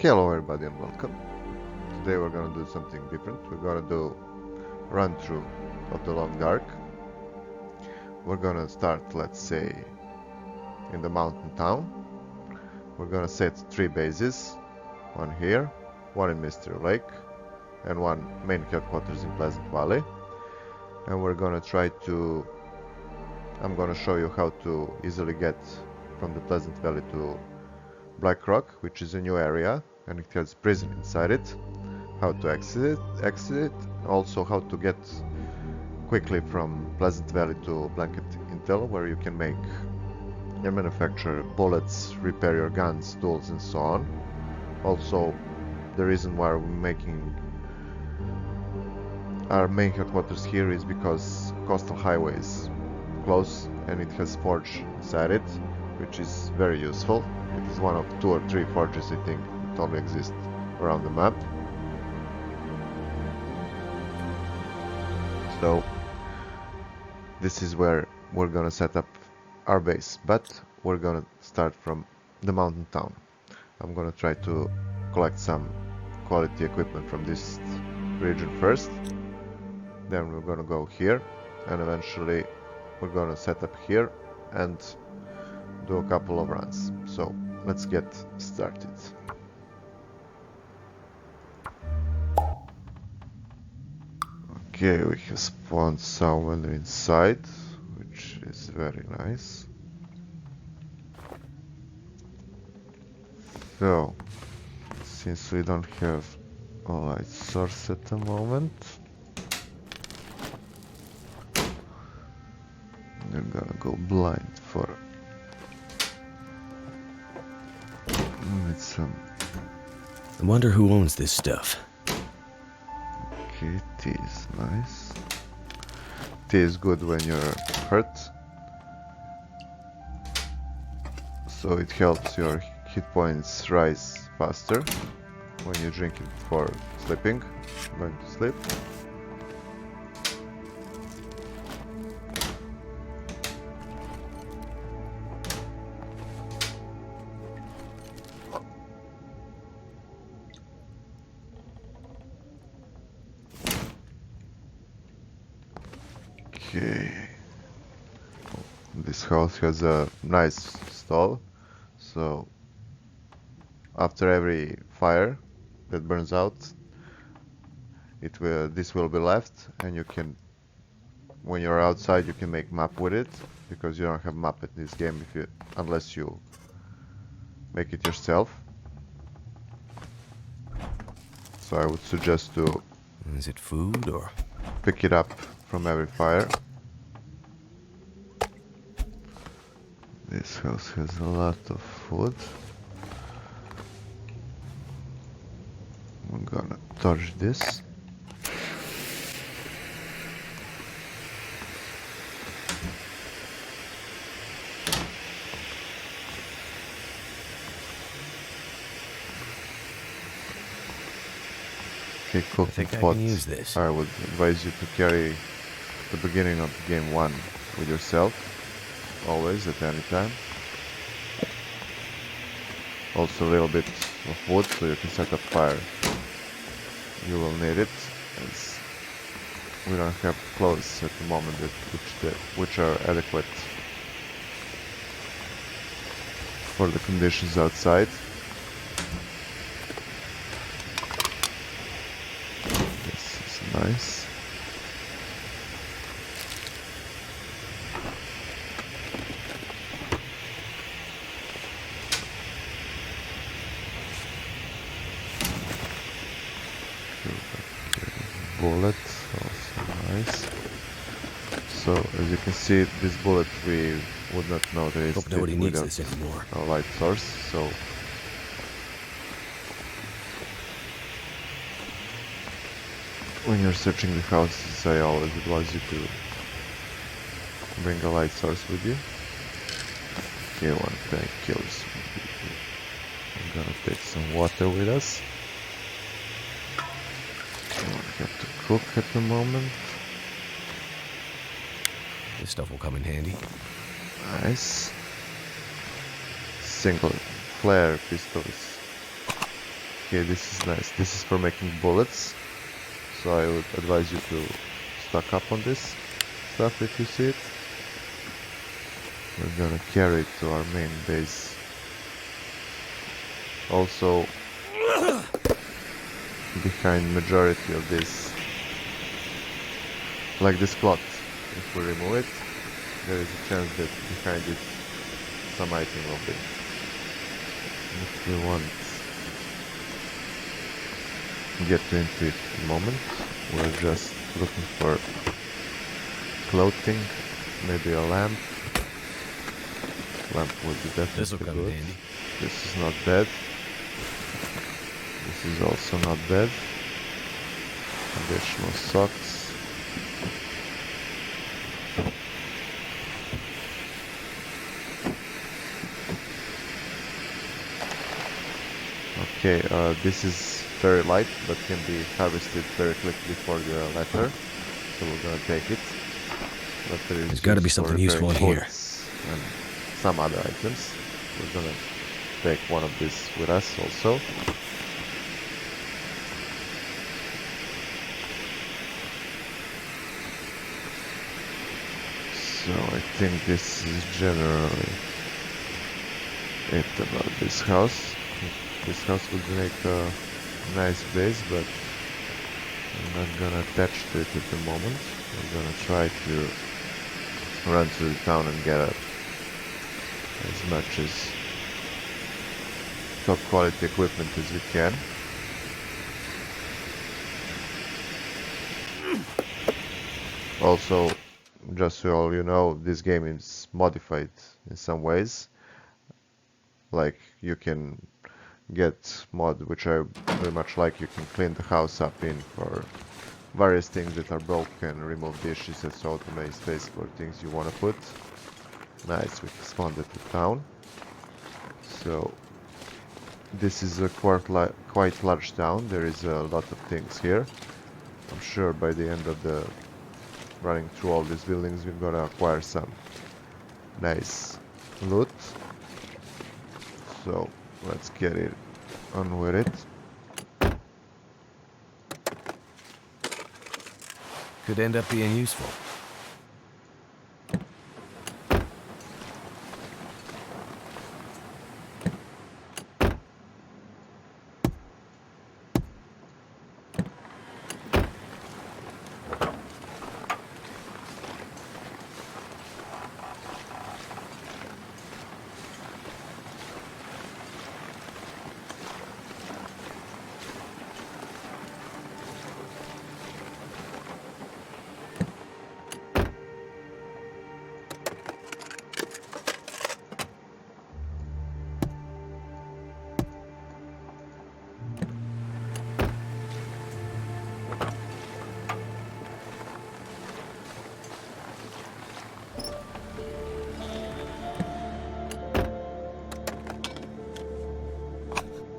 Hello everybody and welcome. Today we're gonna do something different. We're gonna do run through of the Long Dark. We're gonna start, let's say, in the mountain town. We're gonna set 3 bases. One here, one in Mystery Lake, and one main headquarters in Pleasant Valley. And we're gonna try to... I'm gonna show you how to easily get from the Pleasant Valley to Black Rock, which is a new area, and it has prison inside it. How to exit it, also how to get quickly from Pleasant Valley to Blanket Intel, where you can make and manufacture bullets, repair your guns, tools, and so on. Also, the reason why we're making our main headquarters here is because Coastal Highway is close and it has forge inside it, which is very useful. It is one of 2 or 3 forges, I think, that only exist around the map. So this is where we're gonna set up our base, but we're gonna start from the mountain town. I'm gonna try to collect some quality equipment from this region first, then we're gonna go here, and eventually we're gonna set up here and do a couple of runs. So let's get started. Okay, we have spawned someone inside, which is very nice. So, since we don't have a light source at the moment, we're gonna go blind for with some. I wonder who owns this stuff. Okay, tea is nice. Tea is good when you're hurt, so it helps your hit points rise faster when you drink it before sleeping, going to sleep. Okay, this house has a nice stall, so after every fire that burns out, this will be left, and you can, when you're outside, you can make map with it, because you don't have map in this game unless you make it yourself. So I would suggest to Is it food or? pick it up from every fire. This house has a lot of food. I'm gonna torch this. Okay, I cooking think I pot. can use this. I would advise you to carry the beginning of game 1 with yourself, always, at any time. Also a little bit of wood so you can set up fire. You will need it, as we don't have clothes at the moment which are adequate for the conditions outside. This is nice. Bullet, also nice. So as you can see, this bullet we would not notice Hope nobody needs without this anymore. a light source. So when you're searching the houses, I always advise you to bring a light source with you. Okay, one painkillers. I'm gonna take some water with us. We don't have to cook at the moment. This stuff will come in handy. Nice. Single flare pistols Okay, this is nice. This is for making bullets. So I would advise you to stock up on this stuff if you see it. We're gonna carry it to our main base. Also, behind majority of this, like this plot, if we remove it, there is a chance that behind it some item will be. If we want to get into it in a moment, we're just looking for clothing, maybe a lamp. Lamp would be This'll definitely come in good. handy. This is not bad. This is also not bad. Additional socks. Okay, this is very light, but can be harvested very quickly for the leather. So we're gonna take it. Leather is There's gotta be used for something useful in repairing here. boots and some other items. We're gonna take one of these with us also. So I think this is generally it about this house. This house would make a nice base, but I'm not gonna attach to it at the moment. I'm gonna try to run through the town and get as much as top quality equipment as we can. Also, just so all you know, this game is modified in some ways. Like you can get mod, which I very much like. You can clean the house up in for various things that are broken, remove dishes, and so to make space for things you want to put. Nice, we spawned at the town. So this is a quite large town. There is a lot of things here. I'm sure by the end of the running through all these buildings, we're gonna acquire some nice loot. So let's get it on with it. Could end up being useful.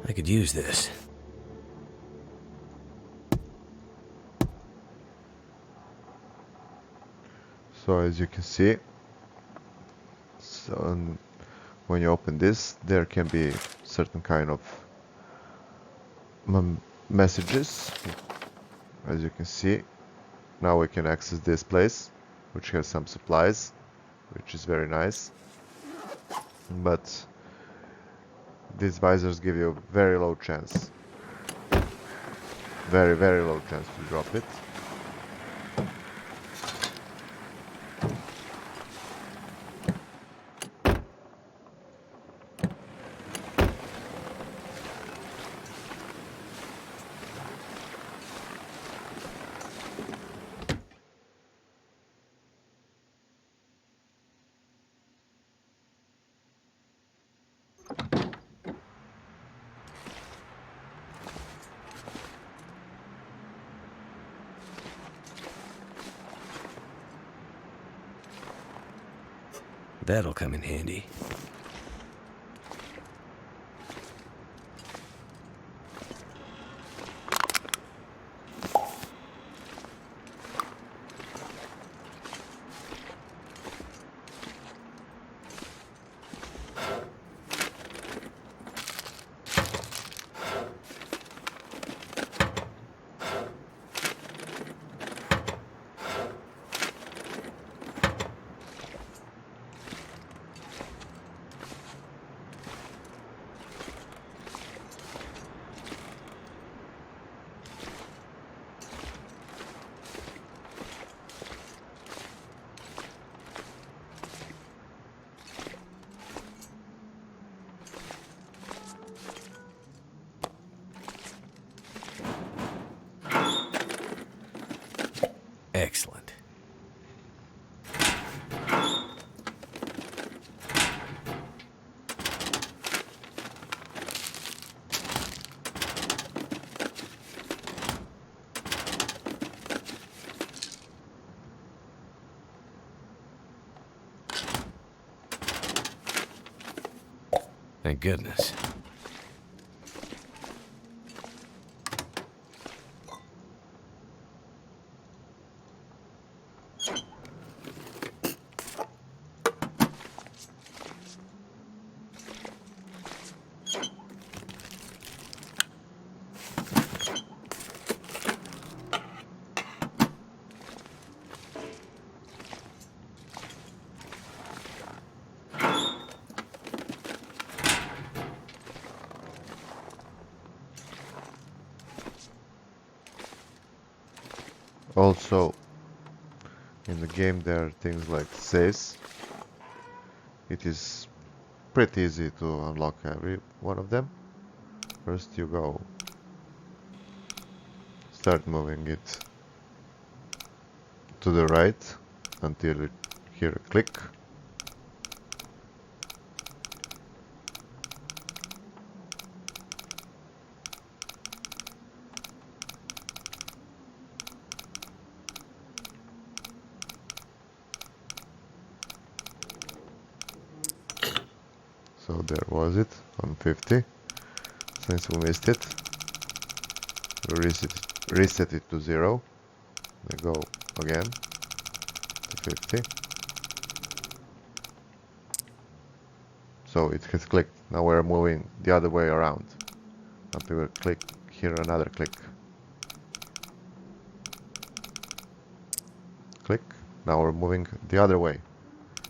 I could use this. So as you can see, when you open this, there can be certain kind of messages. As you can see, now we can access this place, which has some supplies, which is very nice. But these visors give you a very low chance, very low chance to drop it. That'll come in handy. Thank goodness. Also, in the game there are things like saves. It is pretty easy to unlock every one of them. First you go start moving it to the right until you hear a click. So there was it on 50. Since we missed it, we reset it to 0. We go again to 50. So it has clicked. Now we're moving the other way around until we click, hear another click. Click. Now we're moving the other way.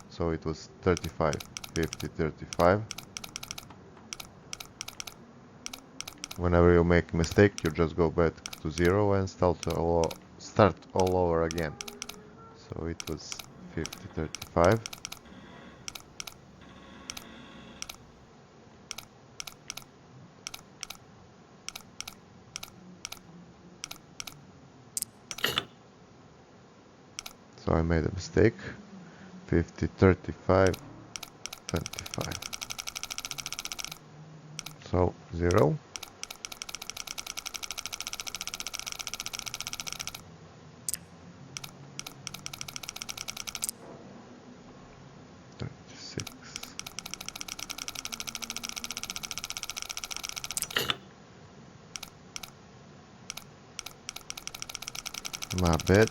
So it was 35, 50, 35. Whenever you make a mistake, you just go back to 0 and start all over again. So it was 50, 35. So I made a mistake. 50, 35, 25. So 0. My bad.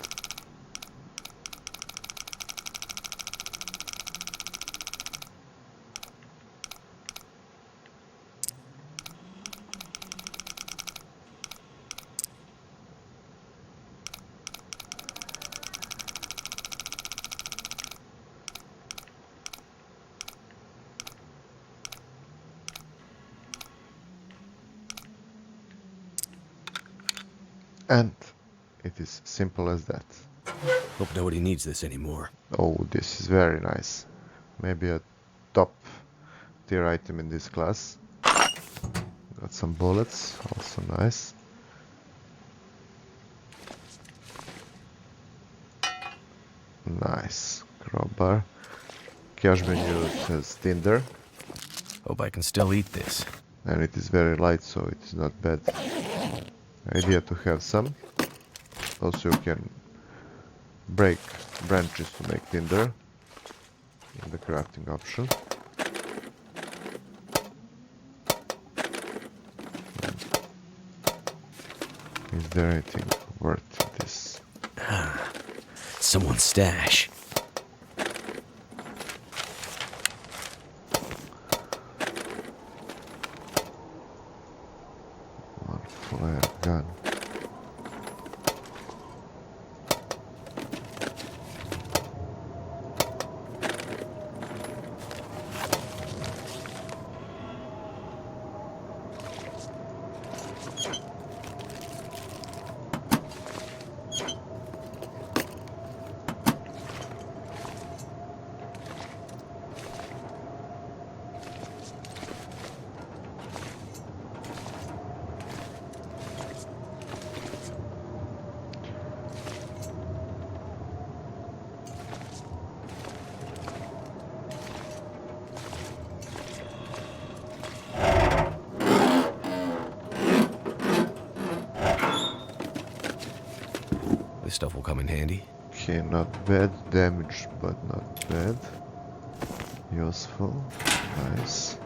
And it is simple as that. Hope nobody needs this anymore. Oh, this is very nice. Maybe a top tier item in this class. Got some bullets, also nice. Nice. Crowbar. Cash menu has tinder. Hope I can still eat this. And it is very light, so it is not bad idea to have some. Also you can break branches to make tinder in the crafting option. Is there anything worth this? Someone's stash. One flare gun. This stuff will come in handy. Okay, not bad. Damage, but not bad. Useful. Nice.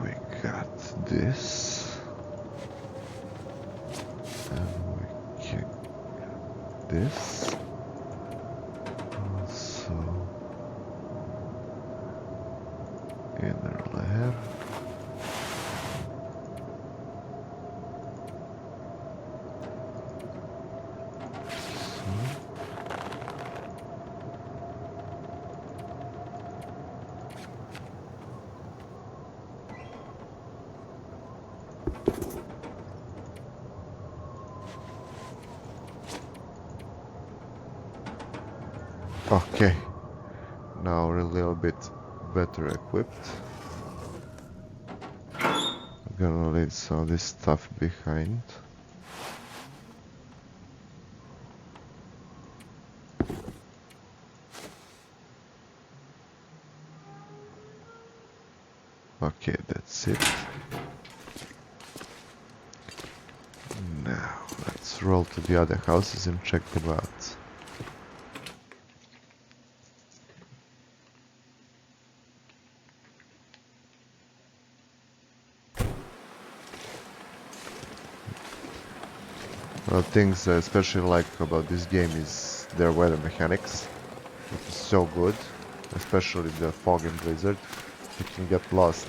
We got this. And we can this. Also inner layer. Okay, now we're a little bit better equipped. I'm gonna leave some of this stuff behind. Okay, that's it. Now, let's roll to the other houses and check them out. One of the things I especially like about this game is their weather mechanics. It is so good, especially the fog and blizzard. You can get lost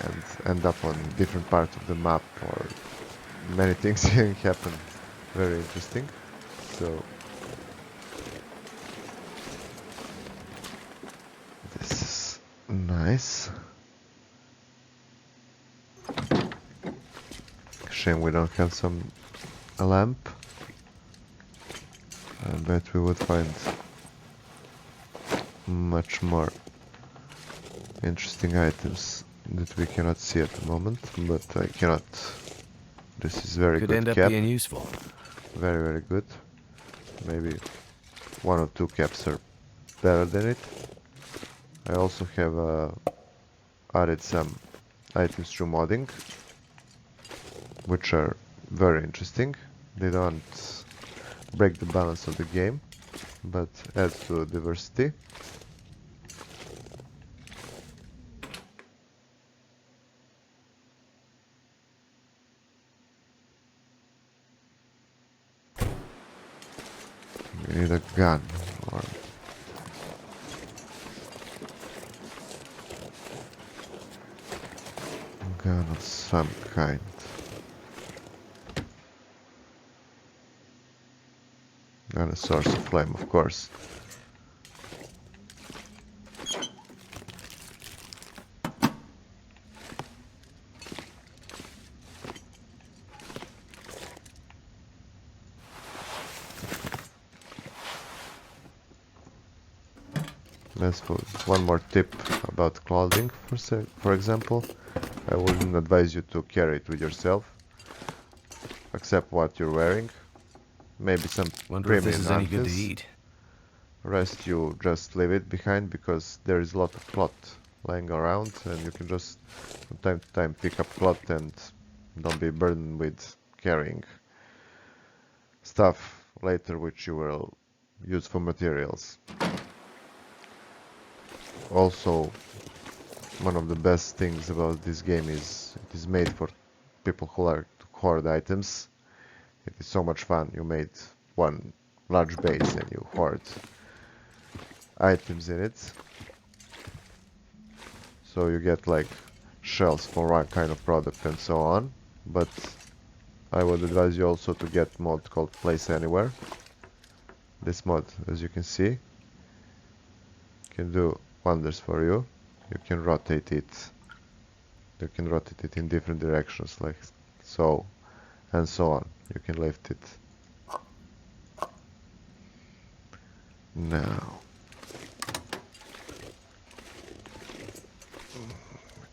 and end up on different parts of the map, or many things can happen. Very interesting. So this is nice. Shame we don't have a lamp. I bet we would find much more interesting items that we cannot see at the moment, but I cannot. This is very Could good end up cap. being useful. Very, very good. Maybe one or two caps are better than it. I also have added some items through modding, which are very interesting. They don't break the balance of the game, but add to diversity. We need a gun or a gun of some kind. And a source of flame, of course. Let's put one more tip about clothing. For example, I wouldn't advise you to carry it with yourself, except what you're wearing. Maybe some Wonder if this premium is any good to undies. eat. Rest you just leave it behind because there is a lot of cloth lying around, and you can just from time to time pick up cloth and don't be burdened with carrying stuff later which you will use for materials. Also, one of the best things about this game is it is made for people who like to hoard items. It is so much fun. You made one large base and you hoard items in it. So you get like shells for one kind of product and so on. But I would advise you also to get mod called Place Anywhere. This mod, as you can see, can do wonders for you. You can rotate it. You can rotate it in different directions, like so, and so on. You can lift it. Now,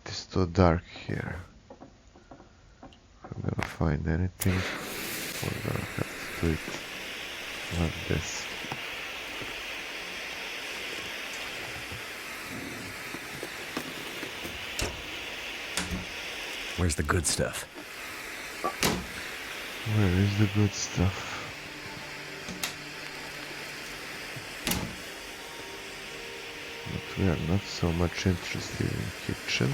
it is too dark here. If I'm gonna find anything, we're gonna have to do it like this. Where's the good stuff? Where is the good stuff? we are not so much interested in kitchen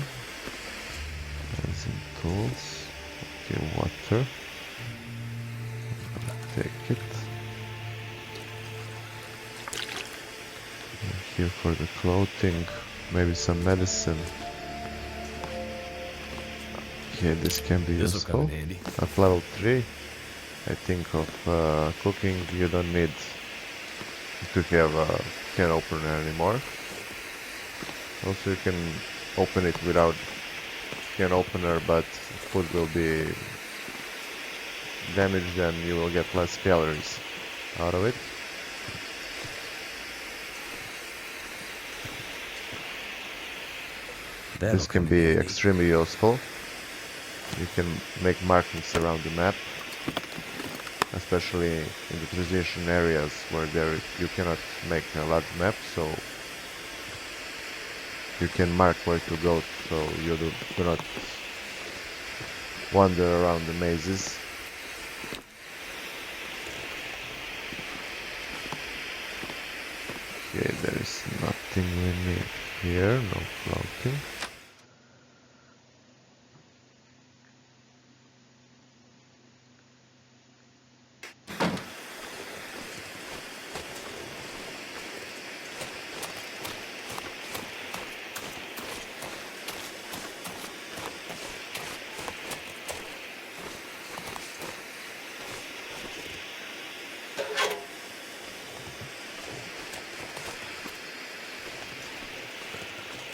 as in tools. Okay, water. Take it. And here for the clothing, maybe some medicine. Okay, this can be This'll come in useful. handy. At level 3, I think of cooking, you don't need to have a can opener anymore. Also, you can open it without can opener, but food will be damaged and you will get less calories out of it. That'll This can come in be handy. extremely useful. You can make markings around the map, especially in the transition areas where you cannot make a large map, so you can mark where to go so you do not wander around the mazes. Okay, there is nothing we need here, no floating.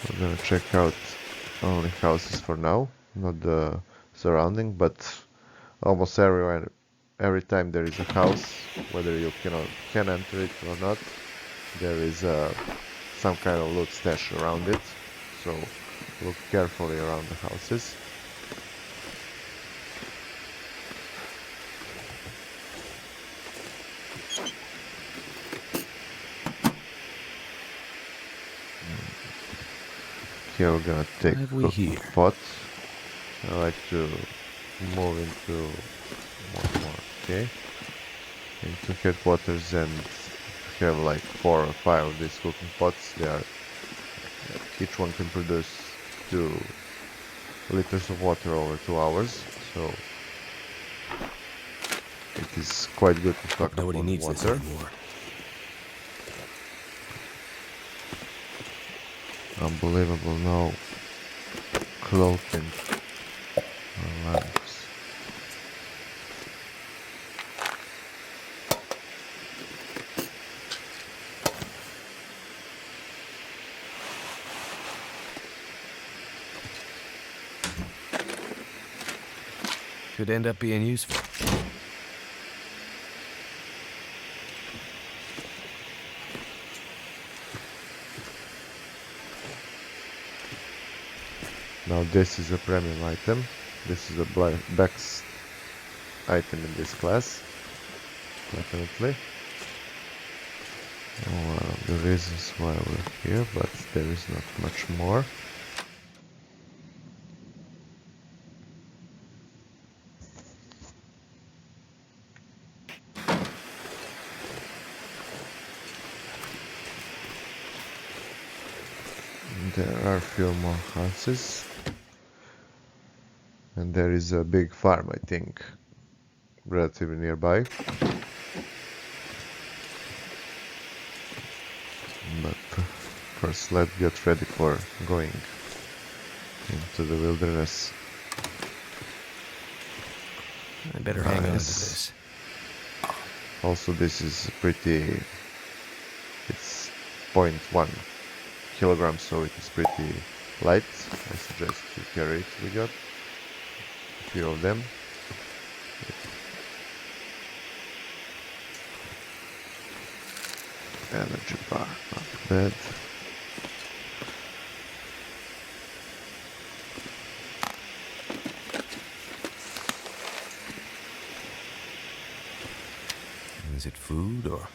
We're gonna check out only houses for now, not the surrounding, but almost everywhere, every time there is a house, whether you can enter it or not, there is some kind of loot stash around it, so look carefully around the houses. Here we're gonna take What have we cooking here? pot. I like to move into one more, okay? Into headquarters and have like 4 or 5 of these cooking pots. Each one can produce 2 liters of water over 2 hours, so it is quite good to stock up Nobody on needs this water. anymore. Unbelievable, no clothing or lamps. Could end up being useful. Now this is a premium item. This is a best item in this class, definitely. One of the reasons why we're here, but there is not much more. There are a few more houses. And there is a big farm, I think, relatively nearby. But first let's get ready for going into the wilderness. I better hang on to Nice. this. Also, this is pretty... it's 0.1 kilograms, so it is pretty light. I suggest you carry it with you. A few of them. Energy bar, not bad. Is it food or...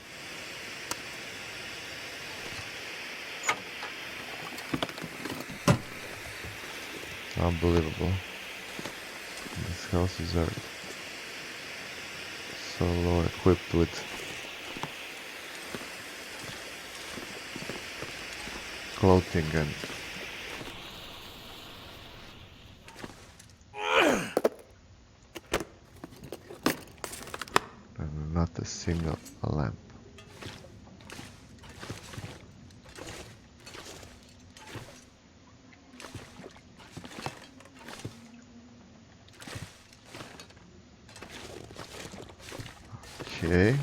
Unbelievable. These houses are so low equipped with clothing and not a single lamp. Okay.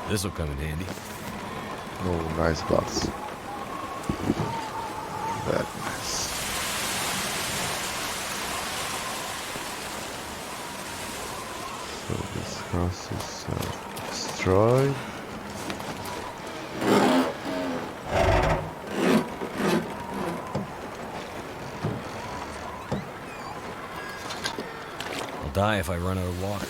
This'll come in handy. Oh, nice glass. Very nice. So this house is destroyed. I'll die if I run out of water.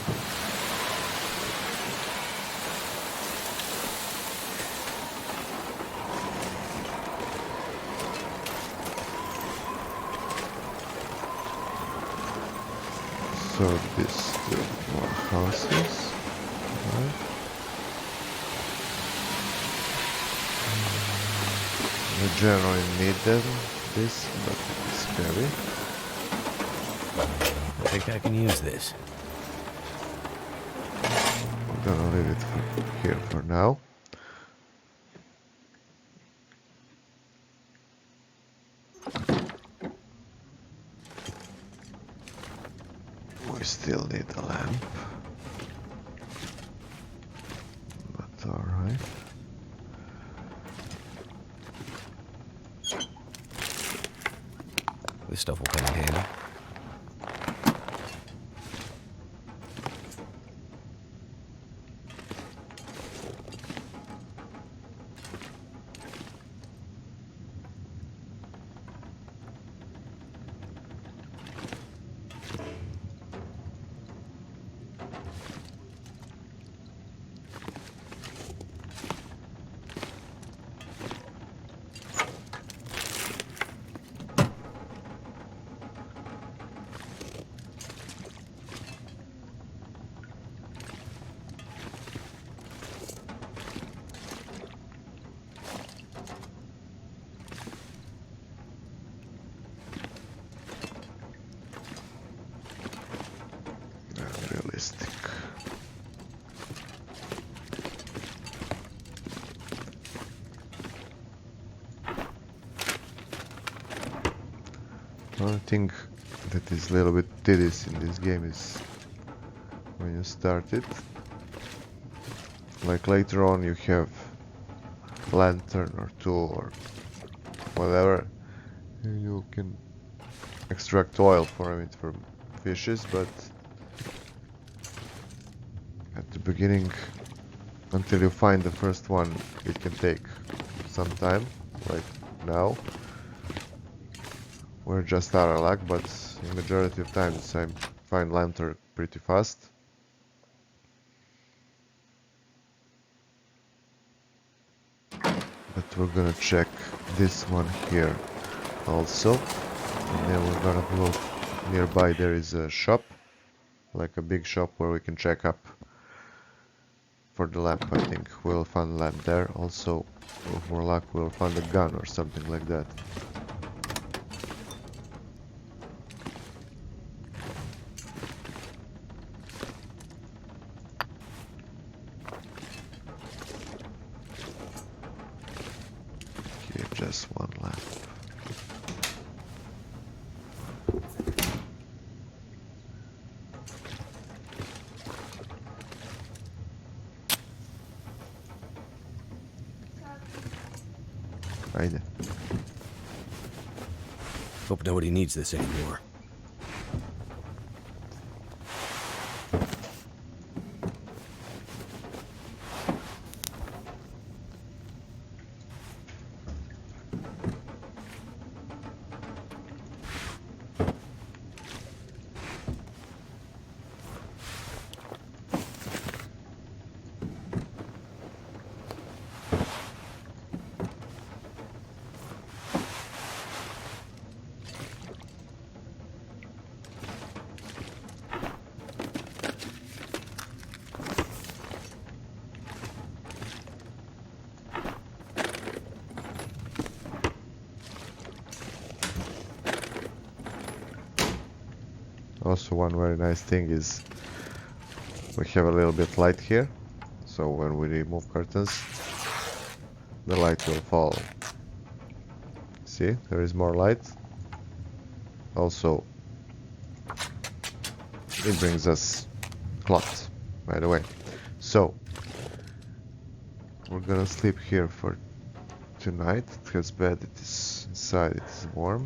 So this two more houses. Right. We generally need this, but it's scary. I think I can use this. We're gonna leave it here for now. We still need a lamp, but alright. This stuff will come in handy. Realistic. One thing that is a little bit tedious in this game is when you start it, like later on you have lantern or two or whatever, and you can extract oil from it from fishes, but at the beginning, until you find the first one, it can take some time, like now. We're just out of luck, but in majority of times I find lantern pretty fast. But we're gonna check this one here also, and then we're gonna go nearby. There is a shop, like a big shop where we can check up for the lamp. I think we'll find a lamp there. Also, with more luck, we'll find a gun or something like that. Okay, just one lamp. Right there. Hope nobody needs this anymore. Also, one very nice thing is we have a little bit light here, so when we remove curtains, the light will fall. See, there is more light. Also, it brings us cloth, by the way. So, we're gonna sleep here for tonight. It has bed, it is inside, it is warm.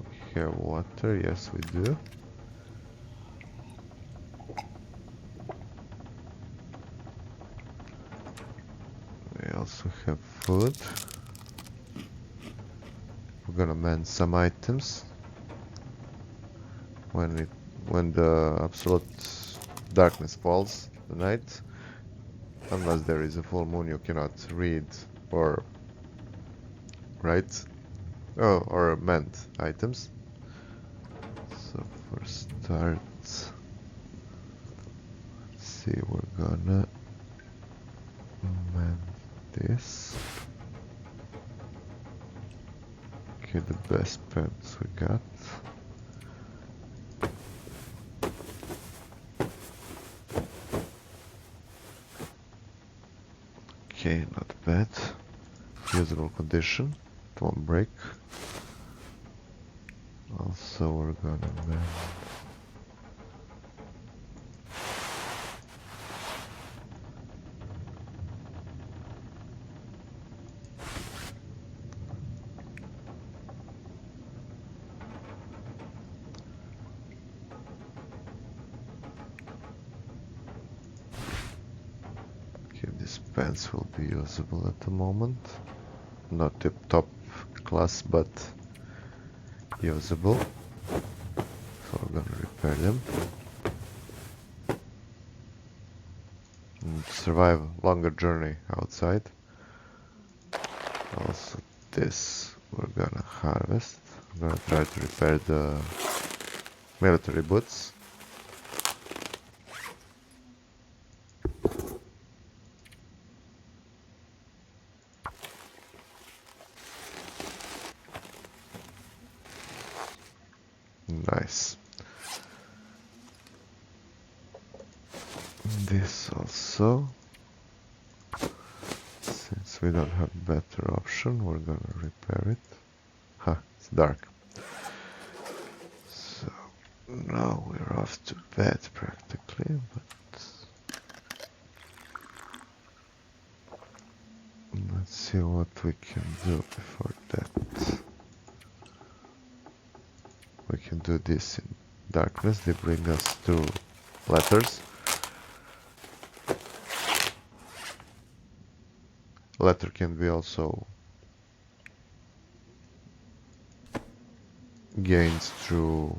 We have water, yes we do. We also have food. We're gonna mend some items. When the absolute darkness falls, the night, unless there is a full moon, you cannot read or write or mend items. So for start, let's see, we're gonna mend this. Okay, the best pants we got. Okay, not bad. Usable condition. It won't break. Also, we're gonna mend. Okay, these pants will be usable at the moment. Not tip top class, but usable. So we're gonna repair them. And survive a longer journey outside. Also this we're gonna harvest. I'm gonna try to repair the military boots. Nice. This also. Since we don't have better option, we're gonna repair it. Huh, it's dark. So now we're off to bed practically, but let's see what we can do before that. We can do this in darkness. They bring us to letters. Letter can be also gained through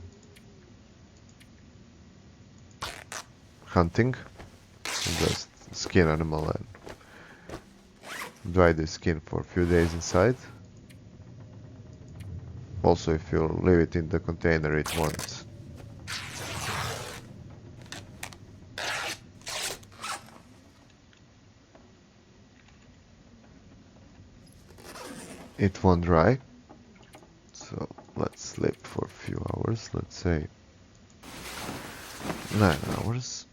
hunting. Just skin animal and dry the skin for a few days inside. Also, if you leave it in the container, it won't. It won't dry. So let's sleep for a few hours. Let's say 9 hours.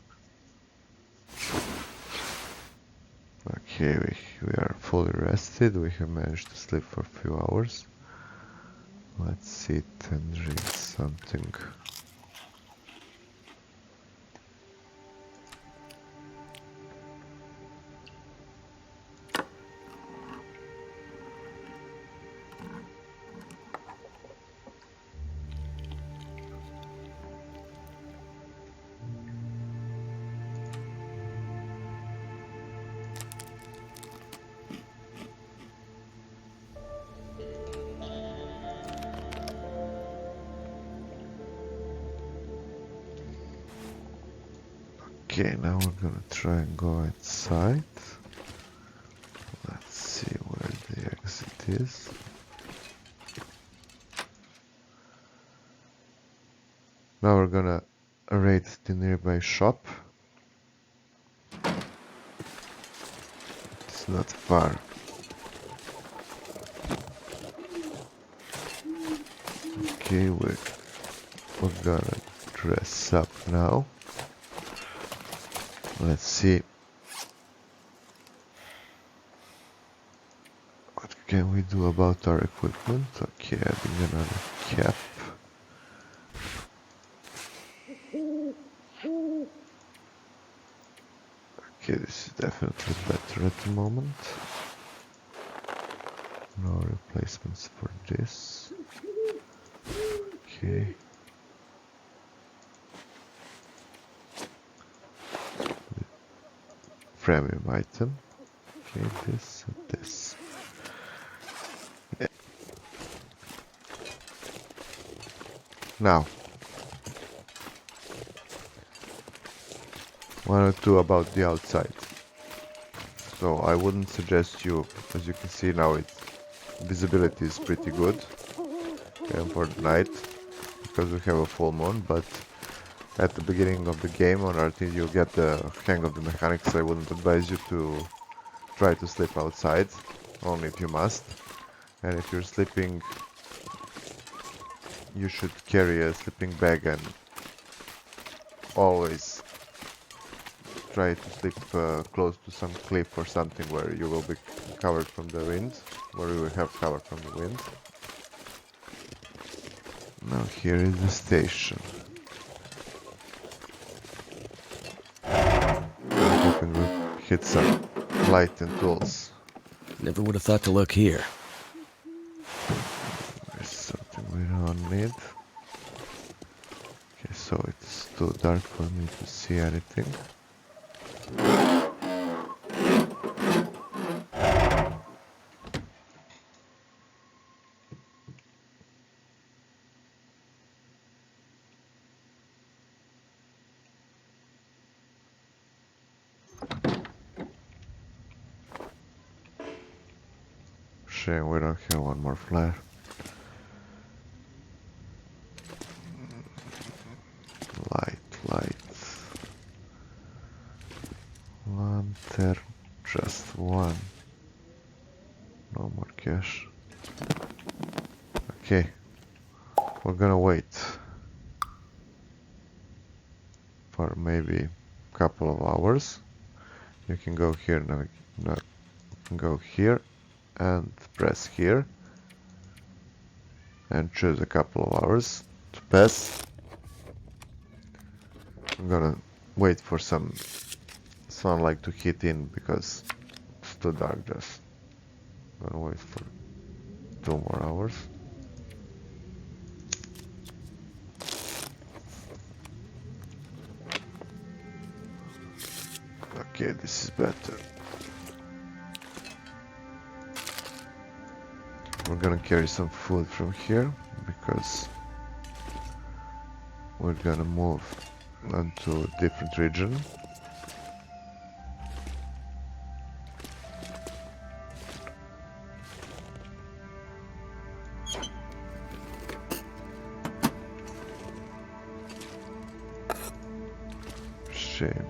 Okay, we are fully rested. We have managed to sleep for a few hours. Let's sit and read something. Okay, now we're gonna try and go outside. Let's see where the exit is. Now we're gonna raid the nearby shop. It's not far. Okay, we're gonna dress up Now, let's see. What can we do about our equipment? Okay, adding another cap. Okay, this is definitely better at the moment. No replacements for this. Okay. Premium item. Okay, this and this. Yeah. Now, one or two about the outside. So I wouldn't suggest you, as you can see now, visibility is pretty good for the night because we have a full moon, but at the beginning of the game or until you get the hang of the mechanics, I wouldn't advise you to try to sleep outside, only if you must. And if you're sleeping, you should carry a sleeping bag and always try to sleep close to some cliff or something where you will be covered from the wind, where you will have cover from the wind. Now here is the station. I'm hoping we'll hit some light and tools. Never would have thought to look here. There's something we don't need. Okay, so it's too dark for me to see anything. Shame we don't have one more flare. Light. Lantern, just one. No more cash. Okay, we're gonna wait for maybe a couple of hours. You can go here now. No, you can go here and press here and choose a couple of hours to pass. I'm gonna wait for some sunlight to hit in because it's too dark. Just gonna wait for 2 more hours. Okay, this is better. We're gonna carry some food from here because we're gonna move onto a different region. Shame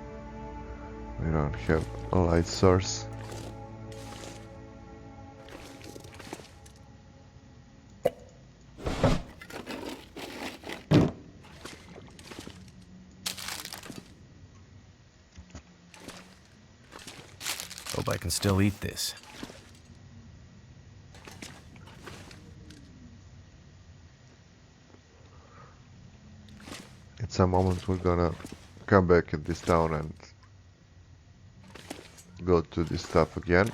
we don't have a light source. Hope I can still eat this. In some moment we're gonna come back at this town and go to this stuff again,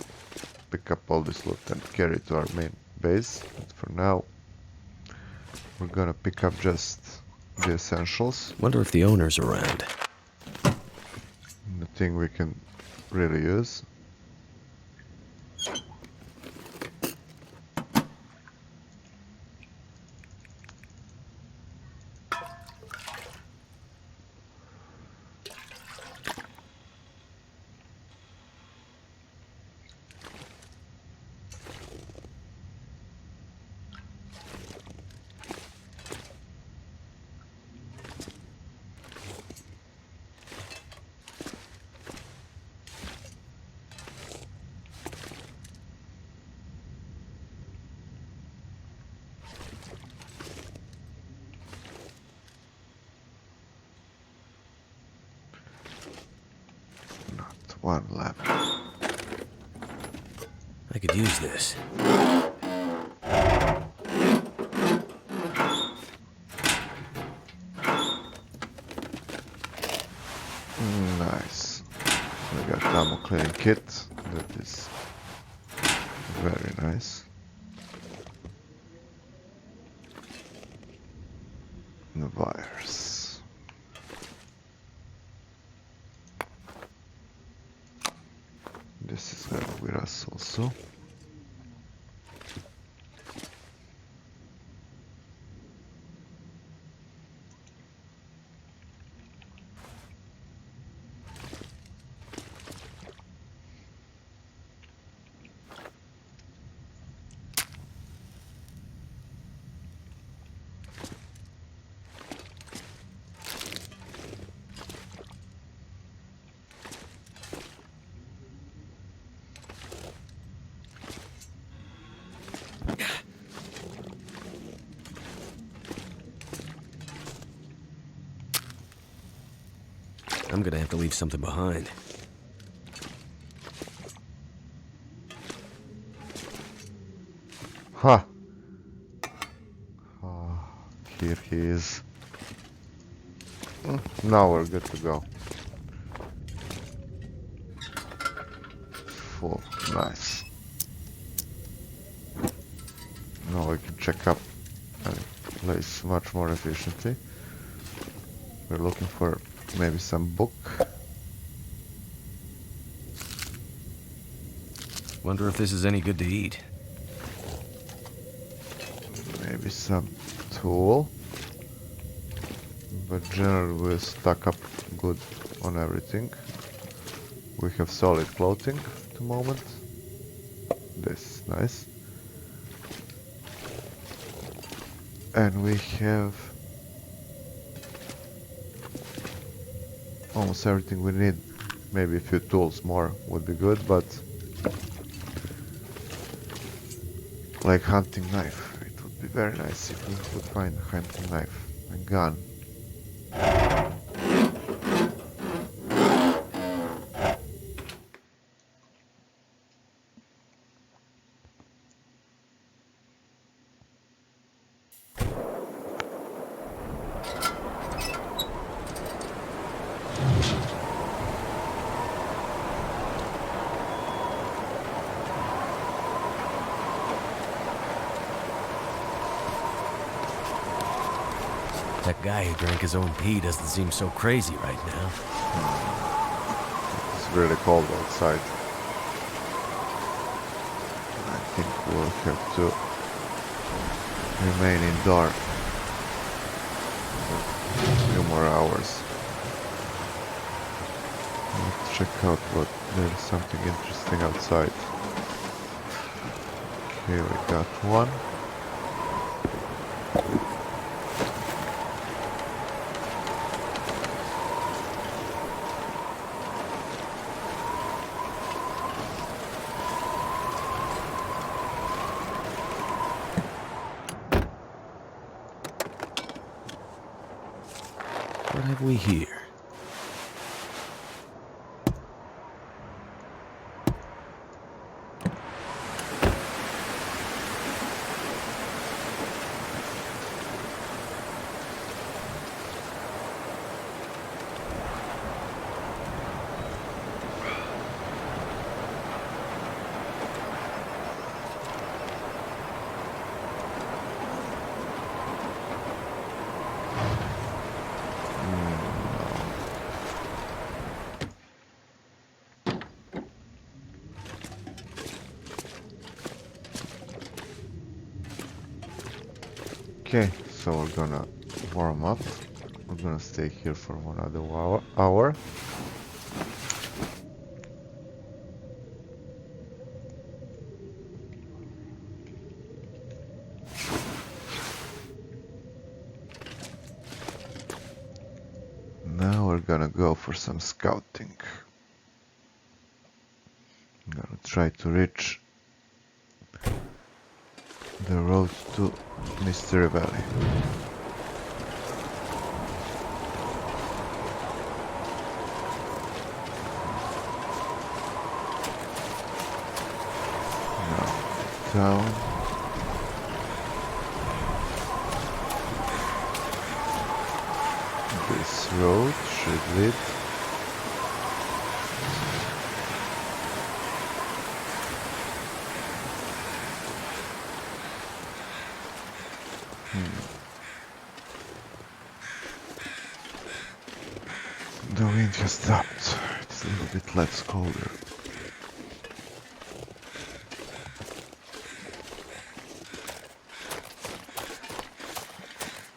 pick up all this loot and carry it to our main base. But for now we're gonna pick up just the essentials. Wonder if the owner's around. The thing we can really use. One left. I could use this. Nice. We got ammo cleaning kit. That is very nice. The wires. This is gonna be with us also. I'm gonna have to leave something behind. Ha! Ah, here he is. Now we're good to go. Full. Nice. Now we can check up and place much more efficiently. We're looking for maybe some book. Wonder if this is any good to eat. Maybe some tool. But generally we're stuck up good on everything. We have solid clothing at the moment. This is nice. And we have almost everything we need. Maybe a few tools more would be good, but like hunting knife. It would be very nice if we could find a hunting knife and gun. That guy who drank his own pee doesn't seem so crazy right now. It's really cold outside. I think we'll have to remain indoor for a few more hours. Let's check out what there's something interesting outside. Okay, we got one. What have we here? Okay, so we're gonna warm up. We're gonna stay here for 1 other hour. Now we're gonna go for some scouting. I'm gonna try to reach the road to Mystery Valley. down. This road should lead. The wind has stopped. It's a little bit less colder.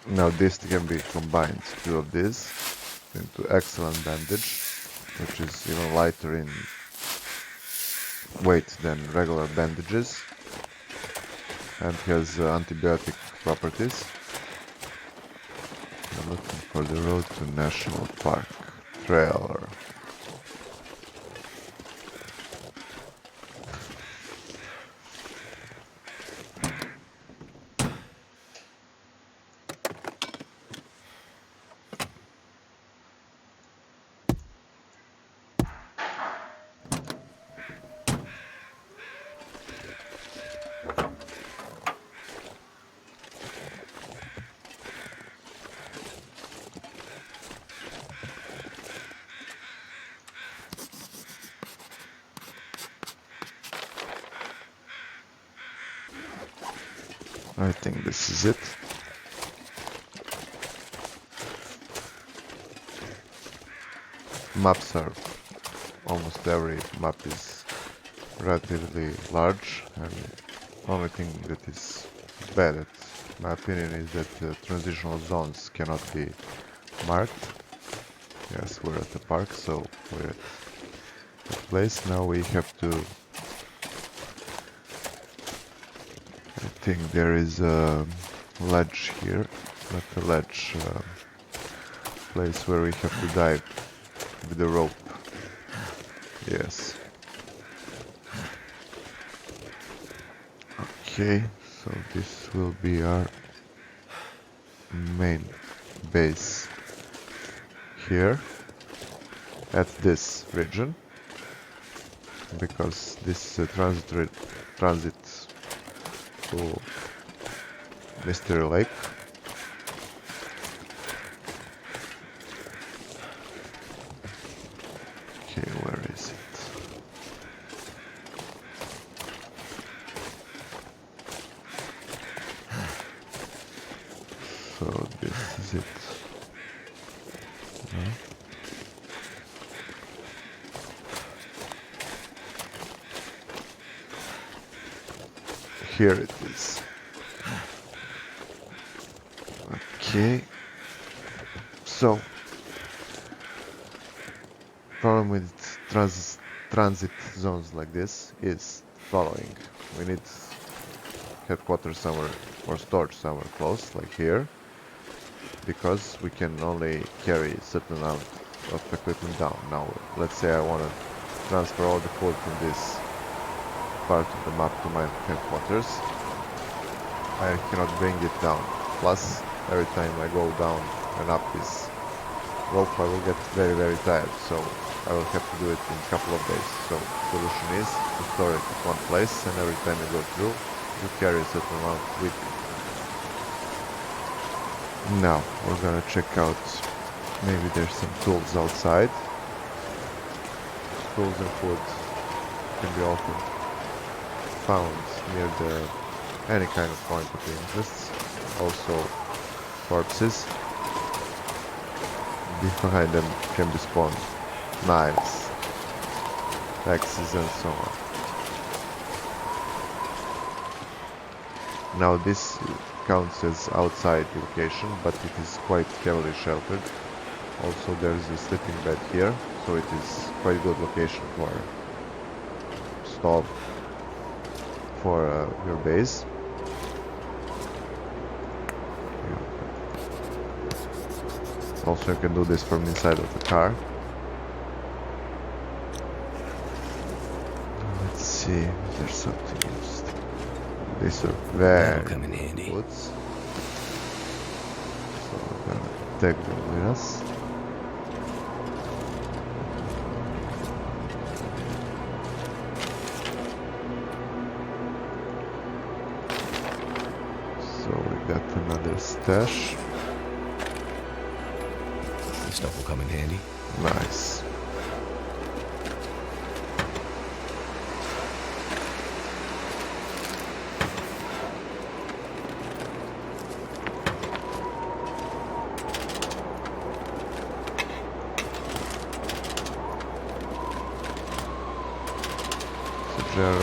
Now this can be combined, two of these, into excellent bandage, which is even lighter in weight than regular bandages and has antibiotic properties. I'm looking for the road to National Park trailer. I think this is it. Maps are, almost every map is relatively large, and only thing that is bad, in my opinion, is that the transitional zones cannot be marked. Yes, we're at the park, so we're at the place. Now we have to... I think there is a ledge here, not a ledge, place where we have to dive with the rope. Yes. Okay, so this will be our main base here at this region, because this transit to Mystery Lake. Okay, where is it? So this is it. No? Here it is. Okay. So, problem with transit zones like this is following. We need headquarters somewhere or storage somewhere close, like here, because we can only carry a certain amount of equipment down. Now, let's say I want to transfer all the food from this part of the map to my headquarters. I cannot bring it down. Plus, every time I go down and up this rope, I will get very tired. So I will have to do it in a couple of days. So the solution is to store it in one place, and every time you go through, you carry a certain amount with you. Now we're gonna check out. Maybe there's some tools outside. Tools and food can be often found near any kind of point of interest. Also corpses. Behind them can be spawned knives, axes and so on. Now this counts as outside location, but it is quite heavily sheltered. Also there is a sleeping bed here, so it is quite a good location for stove for your base. Also you can do this from inside of the car. Let's see if there's something else. These are very come in handy. woods. So we're gonna take them with us. got another stash. This stuff will come in handy. Nice.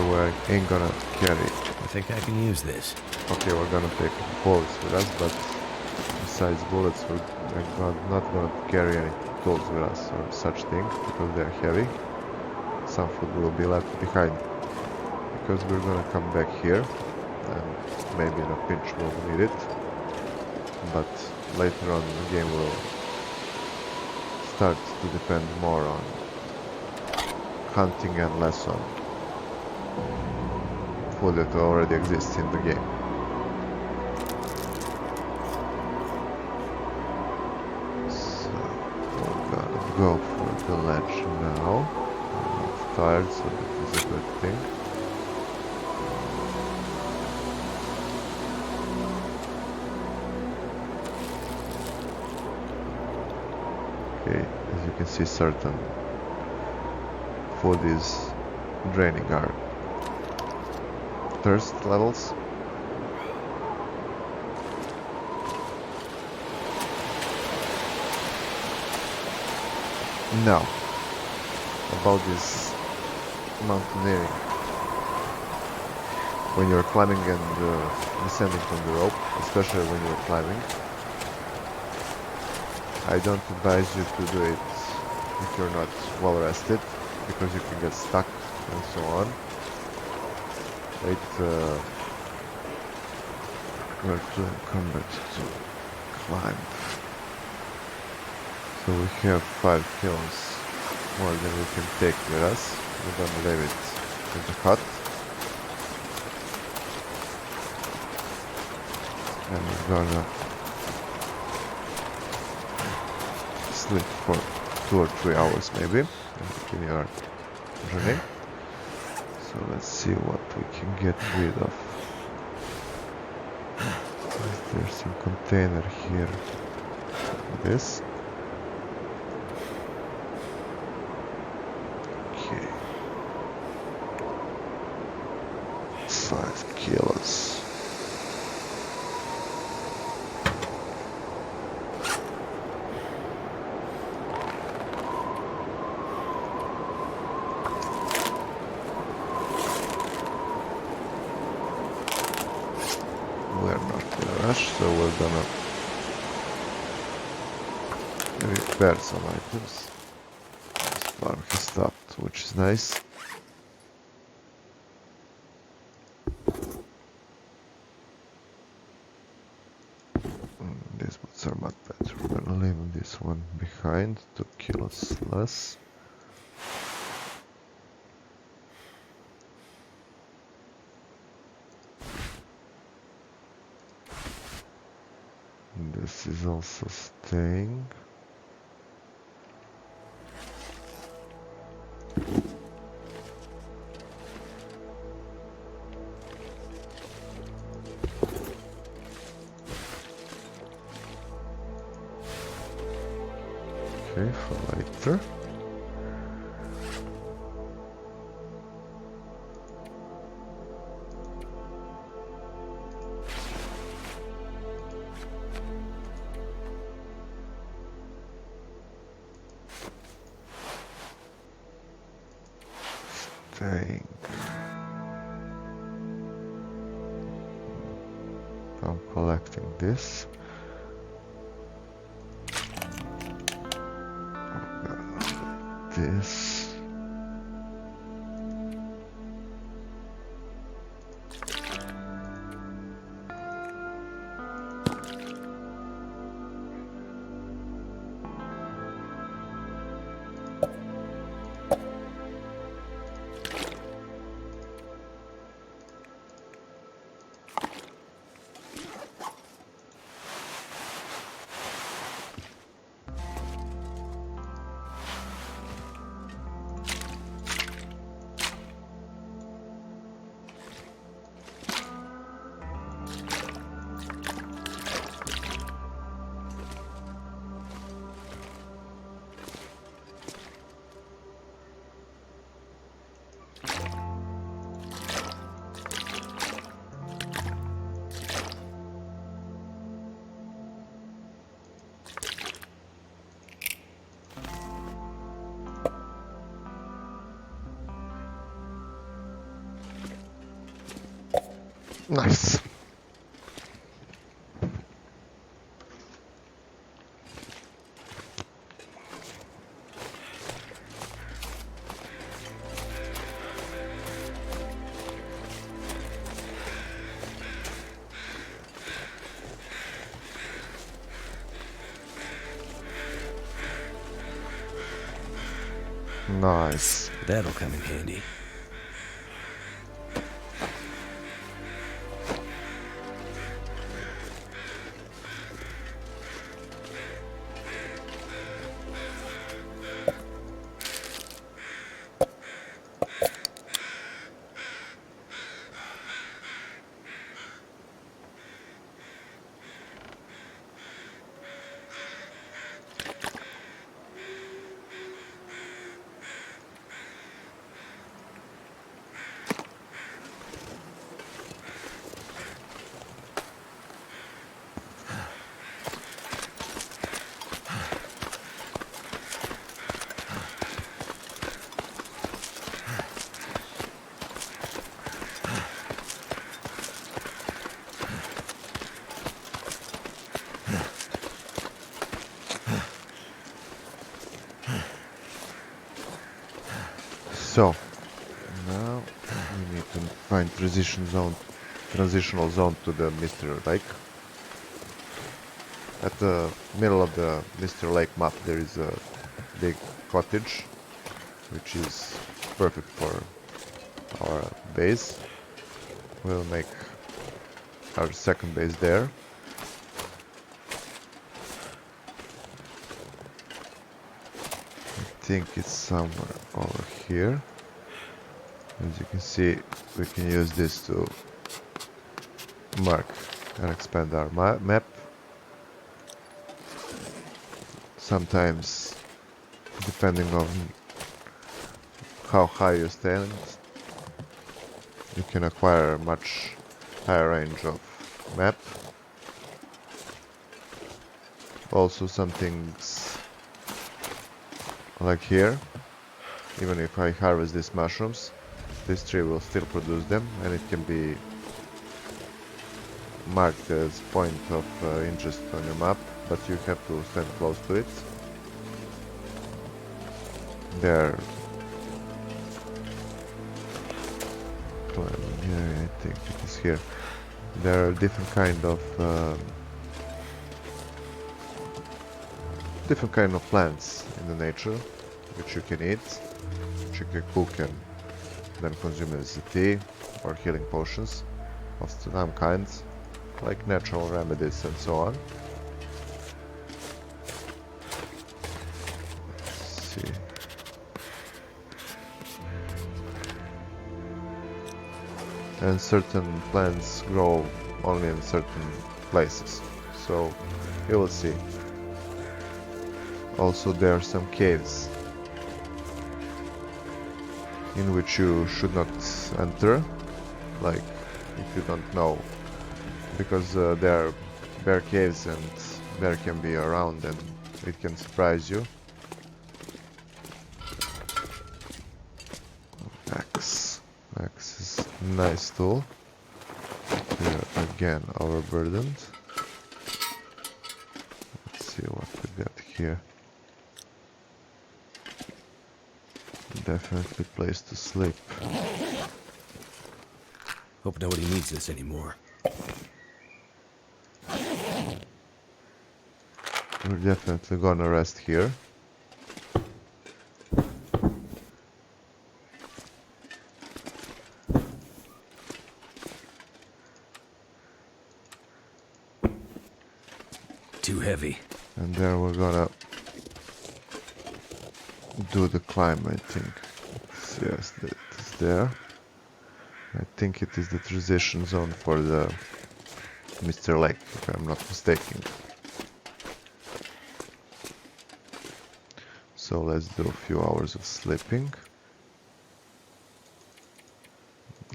Where I ain't gonna carry. I think I can use this. Okay, we're gonna take bullets with us, but besides bullets, we're not gonna carry any tools with us or such thing because they're heavy. Some food will be left behind because we're gonna come back here and maybe in a pinch we'll need it. But later on the game will start to depend more on hunting and less on food that already exists in the game. So we're gonna go for the ledge now. I'm not tired, so that is a good thing. Okay, as you can see, certain food is draining our thirst levels. Now, about this mountaineering. When you're climbing and descending from the rope, especially when you're climbing, I don't advise you to do it if you're not well rested, because you can get stuck and so on. We're doing combat to climb. So we have 5 kills more than we can take with us. We're gonna leave it in the hut. And we're gonna sleep for 2 or 3 hours maybe and continue our journey. So let's see what we can get rid of. There's some container here. This. Okay. 5 kilos. We're not in a rush, so we're gonna repair some items. This farm has stopped, which is nice. These boots are not bad. We're gonna leave this one behind, 2 kilos less. This is also staying. Okay, for later. Staying. I'm collecting this. This. Nice. Nice. That'll come in handy. So now we need to find transitional zone to the Mr. Lake. At the middle of the Mr. Lake map there is a big cottage, which is perfect for our base. We'll make our second base there. I think it's somewhere over here. As you can see, we can use this to mark and expand our map. Sometimes, depending on how high you stand, you can acquire a much higher range of map. Also, some things like here, even if I harvest these mushrooms, this tree will still produce them, and it can be marked as point of interest on your map, but you have to stand close to it. There, yeah, I think it is here. There are different kind of plants in the nature, which you can eat, which you can cook and then consume as a tea or healing potions of some kinds, like natural remedies and so on. Let's see. And certain plants grow only in certain places, so you will see. Also, there are some caves in which you should not enter, like if you don't know, because there are bear caves and bear can be around and it can surprise you. Axe is a nice tool. Here again overburdened. Let's see what we got here. Definitely place to sleep. Hope nobody needs this anymore. We're definitely gonna rest here. Too heavy. And then we're gonna do the climb, I think. Yes, that is there. I think it is the transition zone for the Mr. Lake, if I'm not mistaken. So let's do a few hours of sleeping.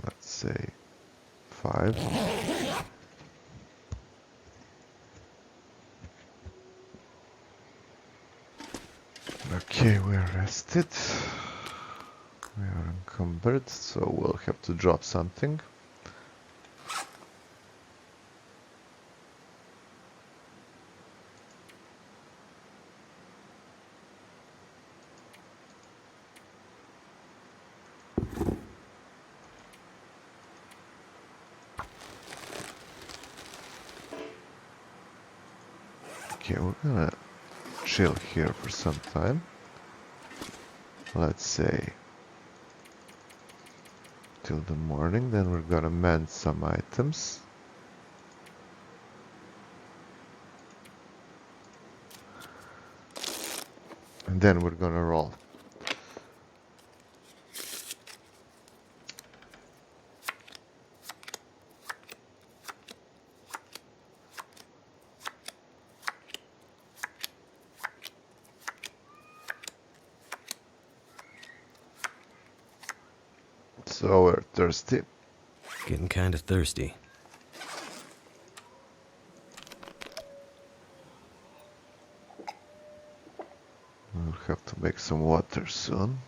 Let's say 5. Okay, we're rested. We are encumbered, so we'll have to drop something. Okay, we're gonna chill here for some time. Let's say till the morning, then we're gonna mend some items. And then we're gonna roll. So we're thirsty. Getting kind of thirsty. We'll have to make some water soon.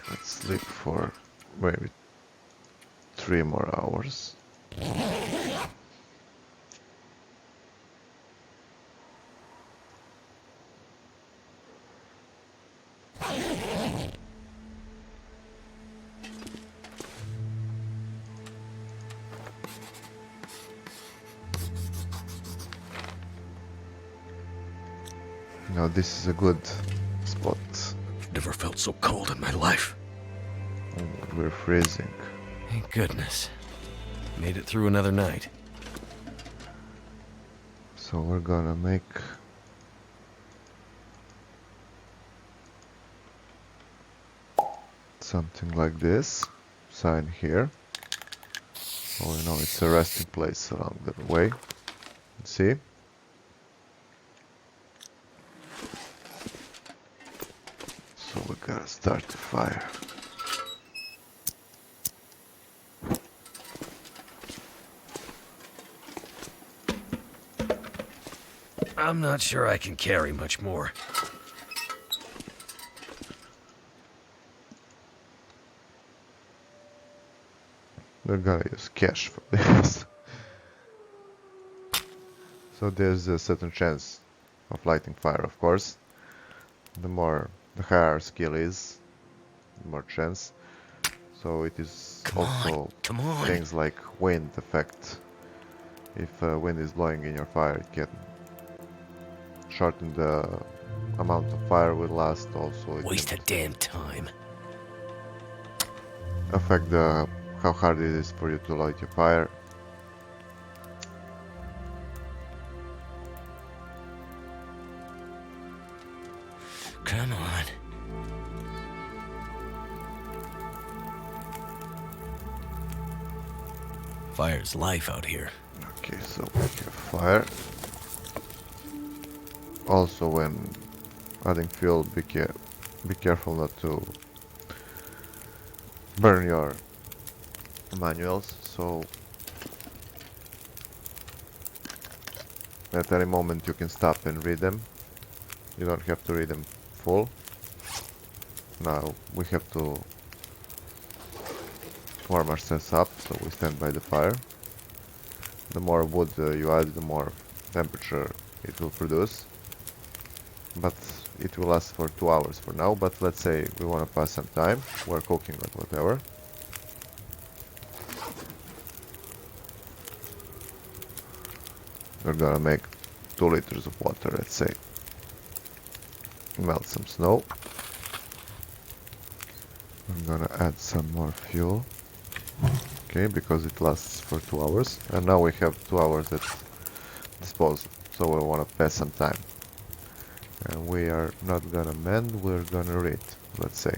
Let's sleep for maybe 3 more hours. Now this is a good spot. Never felt so cold in my life. Oh, we're freezing. Thank goodness. Made it through another night. So we're gonna make something like this. Sign here. Oh, you know, it's a resting place along the way. See? So we gotta start the fire. I'm not sure I can carry much more. We're gonna use cash for this. So there's a certain chance of lighting fire, of course. The higher our skill is, the more chance. So it is also Come on. things like wind effect. If wind is blowing in your fire, it can shorten the amount of fire will last. Also, it Waste can of damn time. affect how hard it is for you to light your fire. Come on. Fire's life out here. Okay, so we have fire. Also, when adding fuel, be careful not to burn your manuals. So at any moment you can stop and read them. You don't have to read them full. Now we have to warm ourselves up, so we stand by the fire. The more wood you add, the more temperature it will produce. But it will last for 2 hours for now. But let's say we want to pass some time. We're cooking or whatever. We're gonna make 2 liters of water, let's say. Melt some snow. I'm gonna add some more fuel. Okay, because it lasts for 2 hours. And now we have 2 hours at disposal. So we want to pass some time. And we are not gonna mend, we're gonna read, let's say.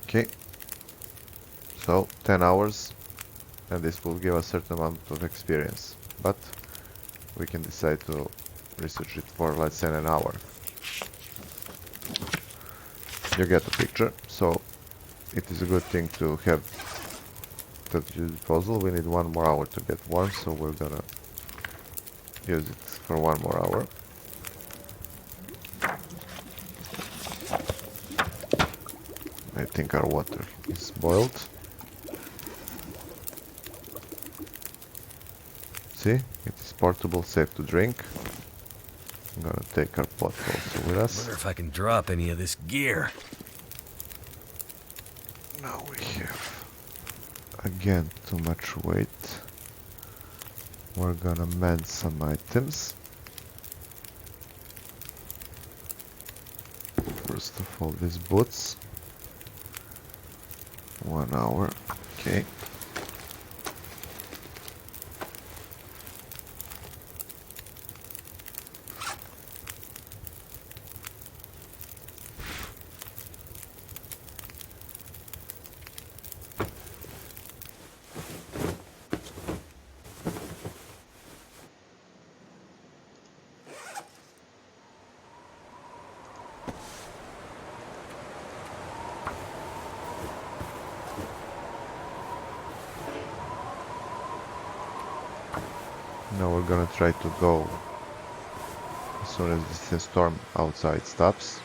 Okay. So 10 hours. And this will give a certain amount of experience. But we can decide to research it for, let's say, an hour. You get the picture. So it is a good thing to have that disposal. We need 1 more hour to get warm, so we're gonna use it for 1 more hour. I think our water is boiled. See, it is portable, safe to drink. I'm gonna take our pot also with us. Wonder if I can drop any of this gear. Now we have again too much weight. We're gonna mend some items. First of all, these boots. 1 hour, okay. Now we're gonna try to go as soon as the storm outside stops.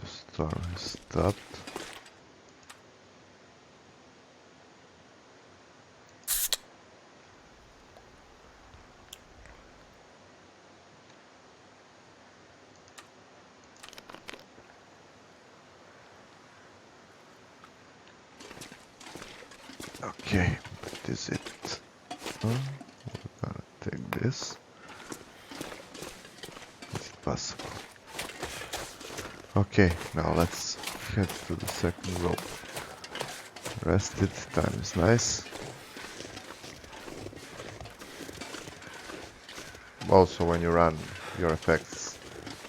The storm has stopped. Okay, that is it. We're gonna take this. Is it possible? Okay, now let's head to the second rope. Rested, time is nice. Also, when you run, your effects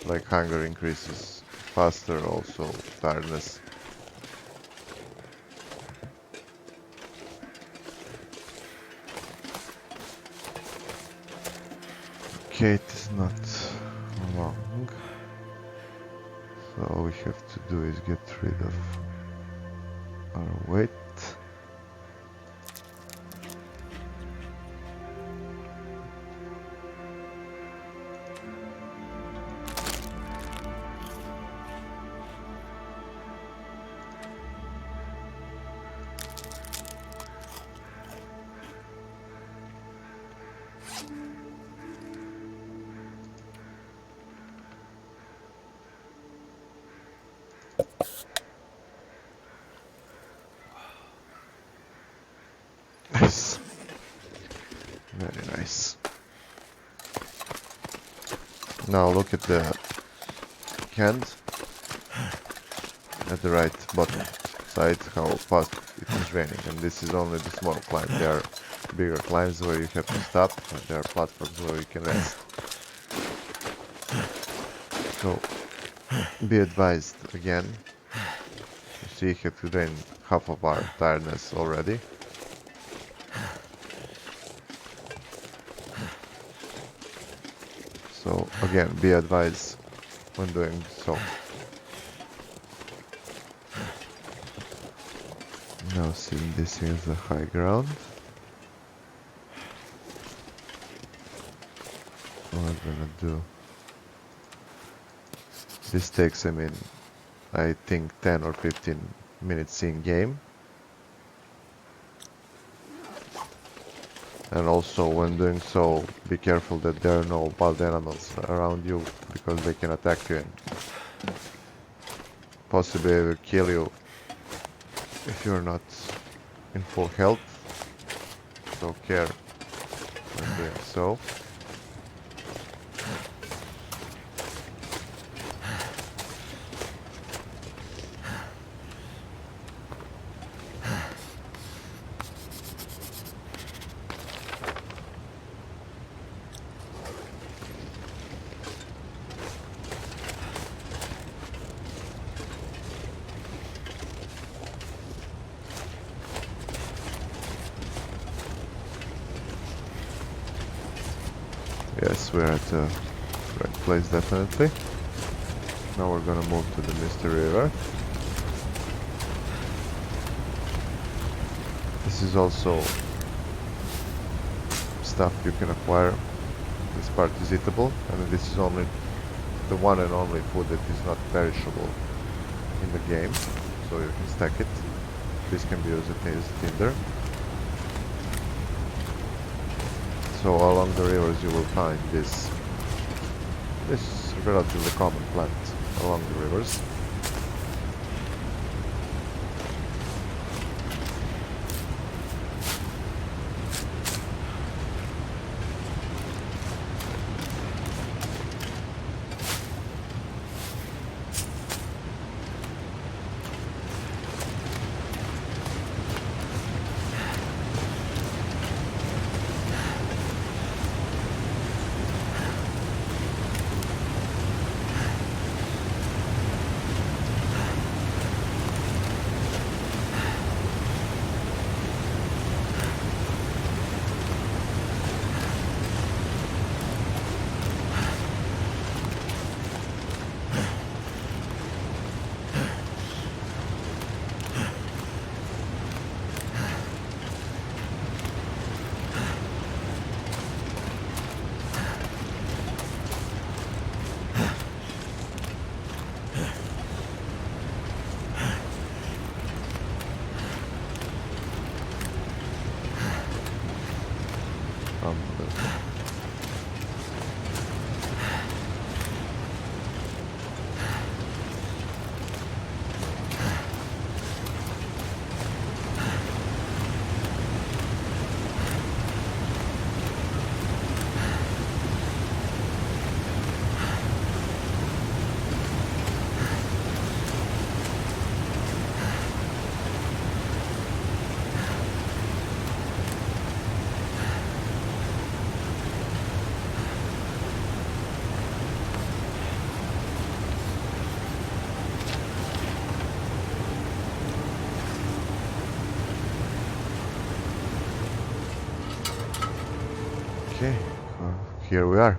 like hunger increases faster, also tiredness. Okay, it is not long. So all we have to do is get rid of our weight. Nice. Very nice. Now look at the hand at the right bottom side, how fast it is raining. And this is only the small climb. There are bigger climbs where you have to stop, and there are platforms where you can rest. So be advised again. You see, you have to drain half of our tiredness already. So again, be advised when doing so. Now seeing this as the high ground. What I'm gonna do. This takes, I think 10 or 15 minutes in game. And also when doing so, be careful that there are no wild animals around you, because they can attack you and possibly they will kill you if you're not in full health. So care when doing so. Yes, we're at the right place definitely. Now we're gonna move to the Misty River. This is also stuff you can acquire. This part is eatable, and this is only the one and only food that is not perishable in the game, so you can stack it. This can be used as tinder. So along the rivers you will find this relatively common plant along the rivers. Okay, here we are.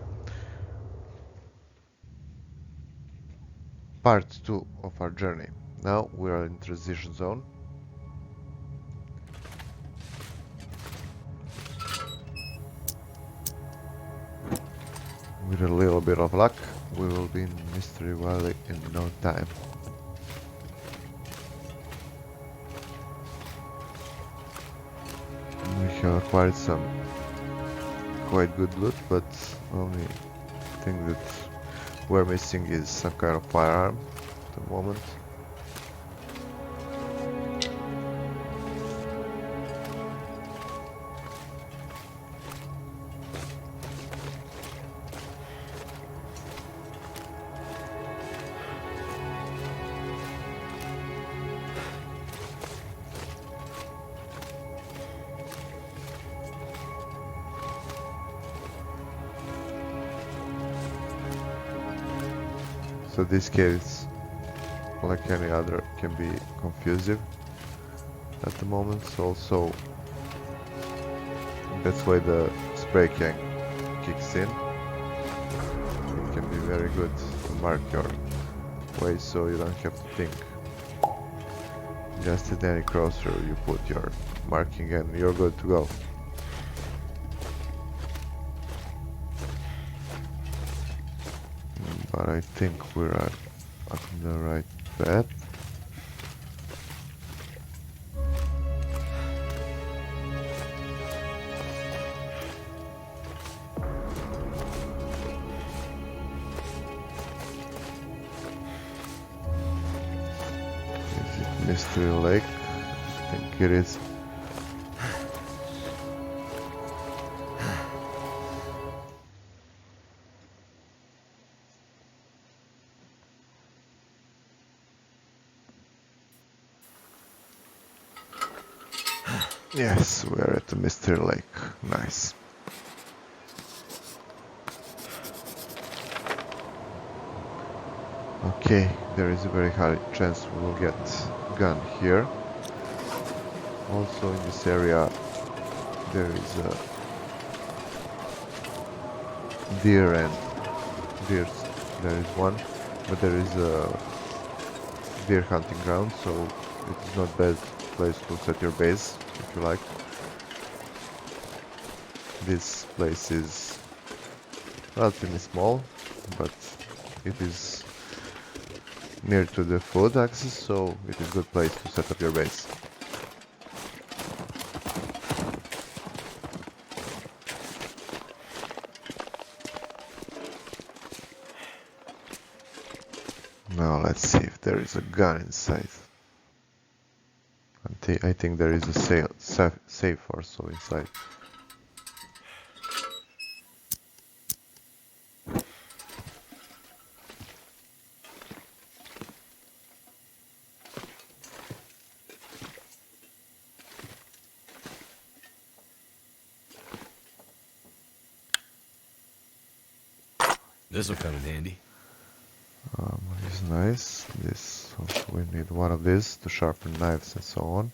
Part 2 of our journey. Now we are in transition zone. With a little bit of luck, we will be in Mystery Valley in no time. We have acquired some quite good loot, but only thing that we're missing is some kind of firearm at the moment. So this case, like any other, can be confusing at the moment. So also, that's why the spray can kicks in. It can be very good to mark your way, so you don't have to think. Just at any crossroad, you put your marking, and you're good to go. But I think we're on the right path. Is it Mystery Lake? I think it is. Yes, we're at the Mystery Lake. Nice. Okay, there is a very high chance we will get gun here. Also in this area there is a deer and deers. There is one, but there is a deer hunting ground, so it is not bad place to set your base if you like. This place is relatively small, but it is near to the food access, so it is a good place to set up your base. Now let's see if there is a gun inside. I think there is a safe also inside. This'll come in handy. It's nice. This also, we need one of these to sharpen knives and so on.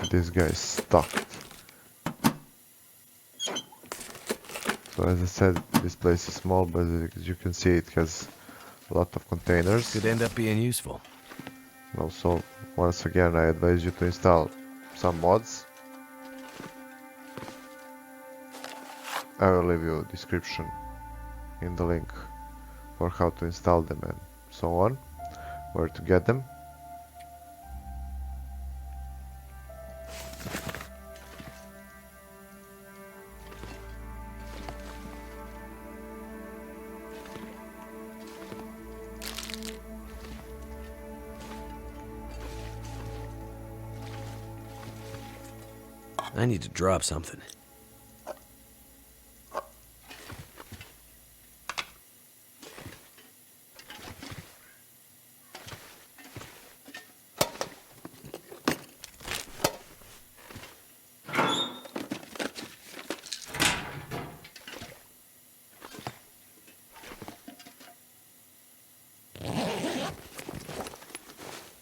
This guy is stuffed. So as I said, this place is small, but as you can see, it has a lot of containers. Could end up being useful. Also, once again, I advise you to install some mods. I will leave you a description in the link for how to install them and so on, where to get them. I need to drop something.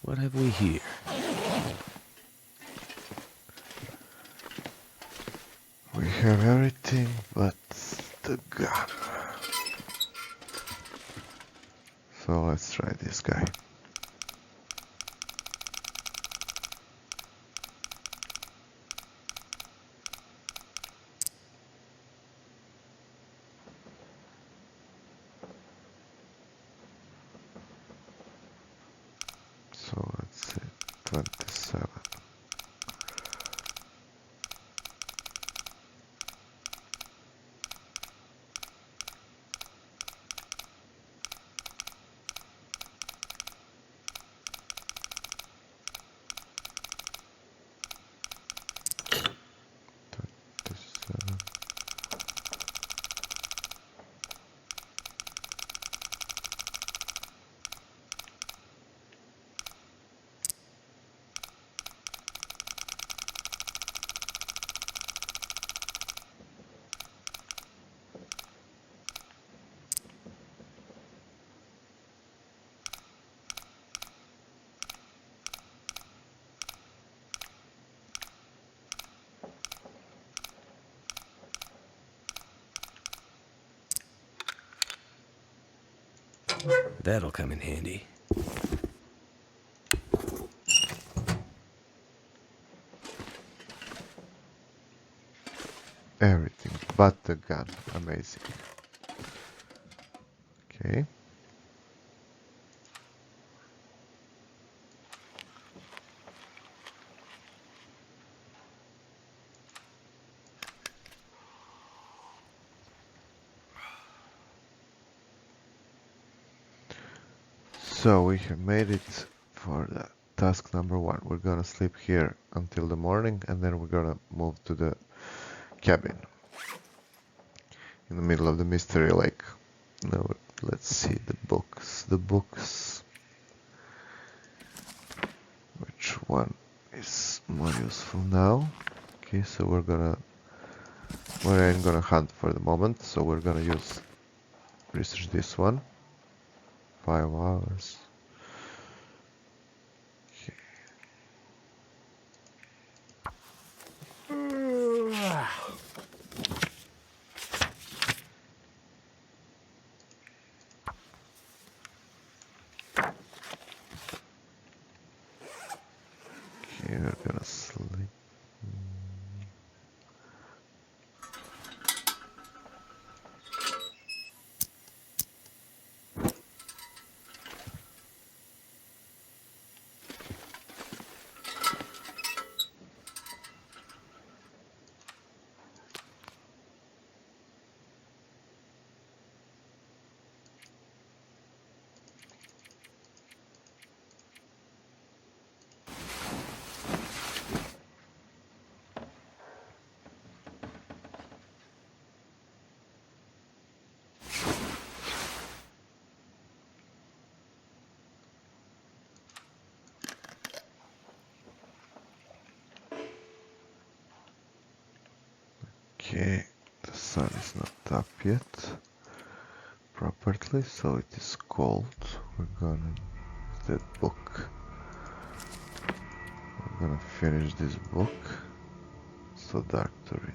What have we here? We have everything but the gun. So let's try this guy. So let's say 27. That'll come in handy. Everything but the gun. Amazing. Okay. So we have made it for the task number 1. We're gonna sleep here until the morning and then we're gonna move to the cabin in the middle of the mystery lake. Now let's see the books. Which one is more useful now? Okay, so we're ain't gonna hunt for the moment, so we're gonna research this one. 5 hours. Okay, we're gonna sleep. Okay, the sun is not up yet properly, so it is cold. We're gonna use that book. We're gonna finish this book. It's so dark to read.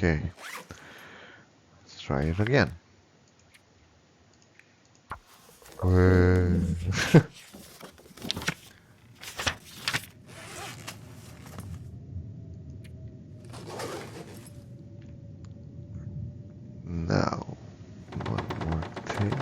Okay, let's try it again. Now, one more thing.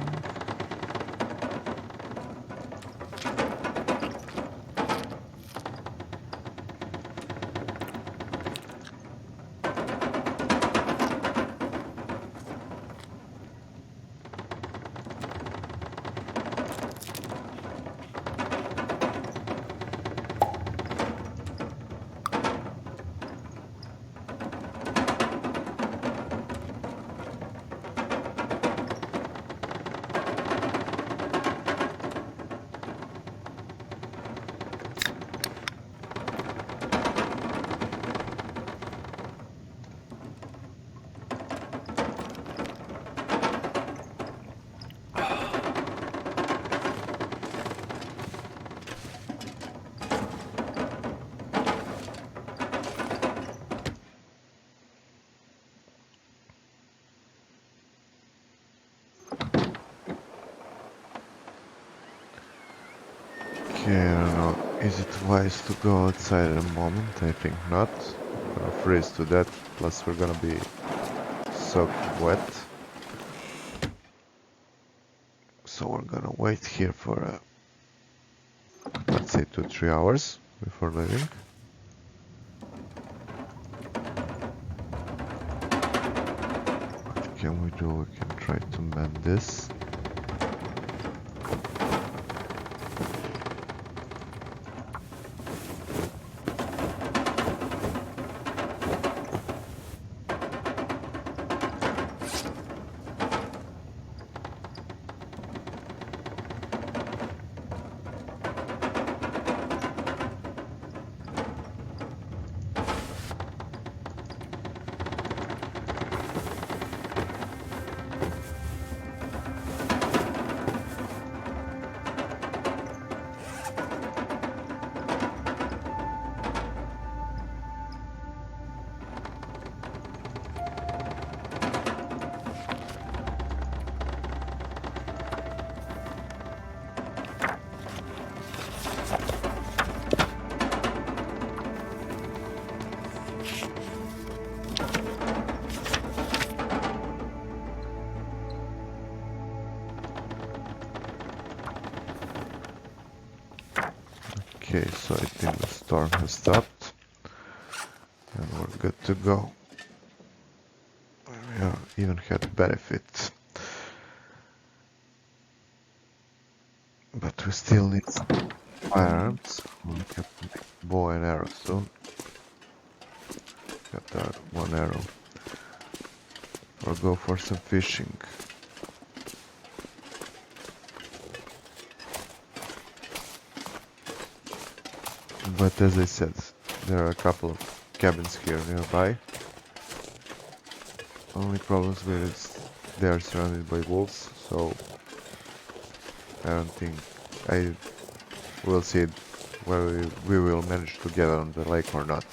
Okay, I don't know. Is it wise to go outside at the moment? I think not. I'm gonna freeze to death. Plus, we're gonna be soaked wet. So we're gonna wait here for let's say 2-3 hours before leaving. What can we do? We can try to mend this. Okay, so I think the storm has stopped. good to go. We even had benefit. But we still need firearms. We'll have to make bow and arrow soon. Got our one arrow. Or go for some fishing. But as I said, there are a couple of cabins here nearby. Only problems with it is they are surrounded by wolves, so I don't think I will see whether we will manage to get on the lake or not.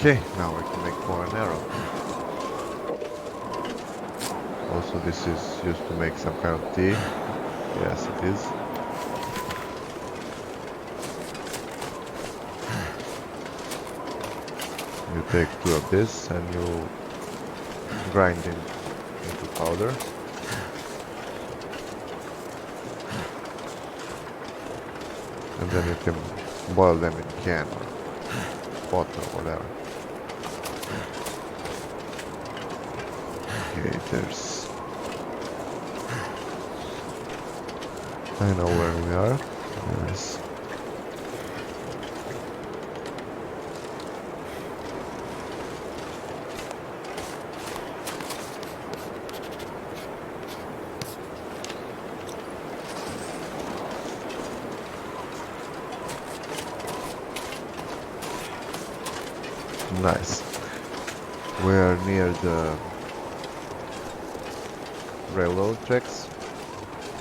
Okay, now we can make bow and arrow. Also, this is used to make some kind of tea. Yes, it is. You take two of this and you grind it into powder. And then you can boil them in can or pot or whatever. Okay, there's... I know where we are. There's... Nice. We are near the railroad tracks.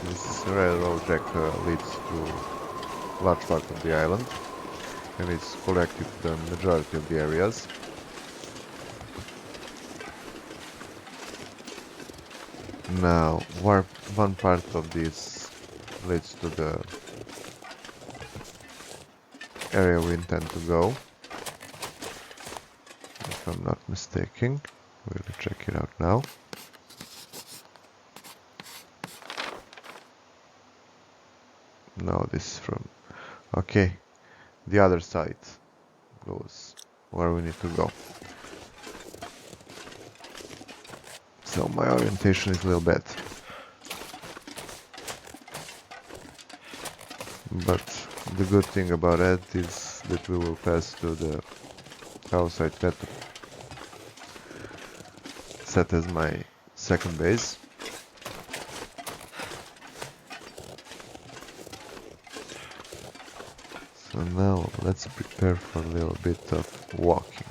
This railroad track leads to large part of the island, and it's connected to the majority of the areas. Now, one part of this leads to the area we intend to go. If I'm not mistaken, we'll check it out now. No, this is from... Okay, the other side goes where we need to go. So my orientation is a little bad. But the good thing about it is that we will pass to the house I set as my second base. So now let's prepare for a little bit of walking.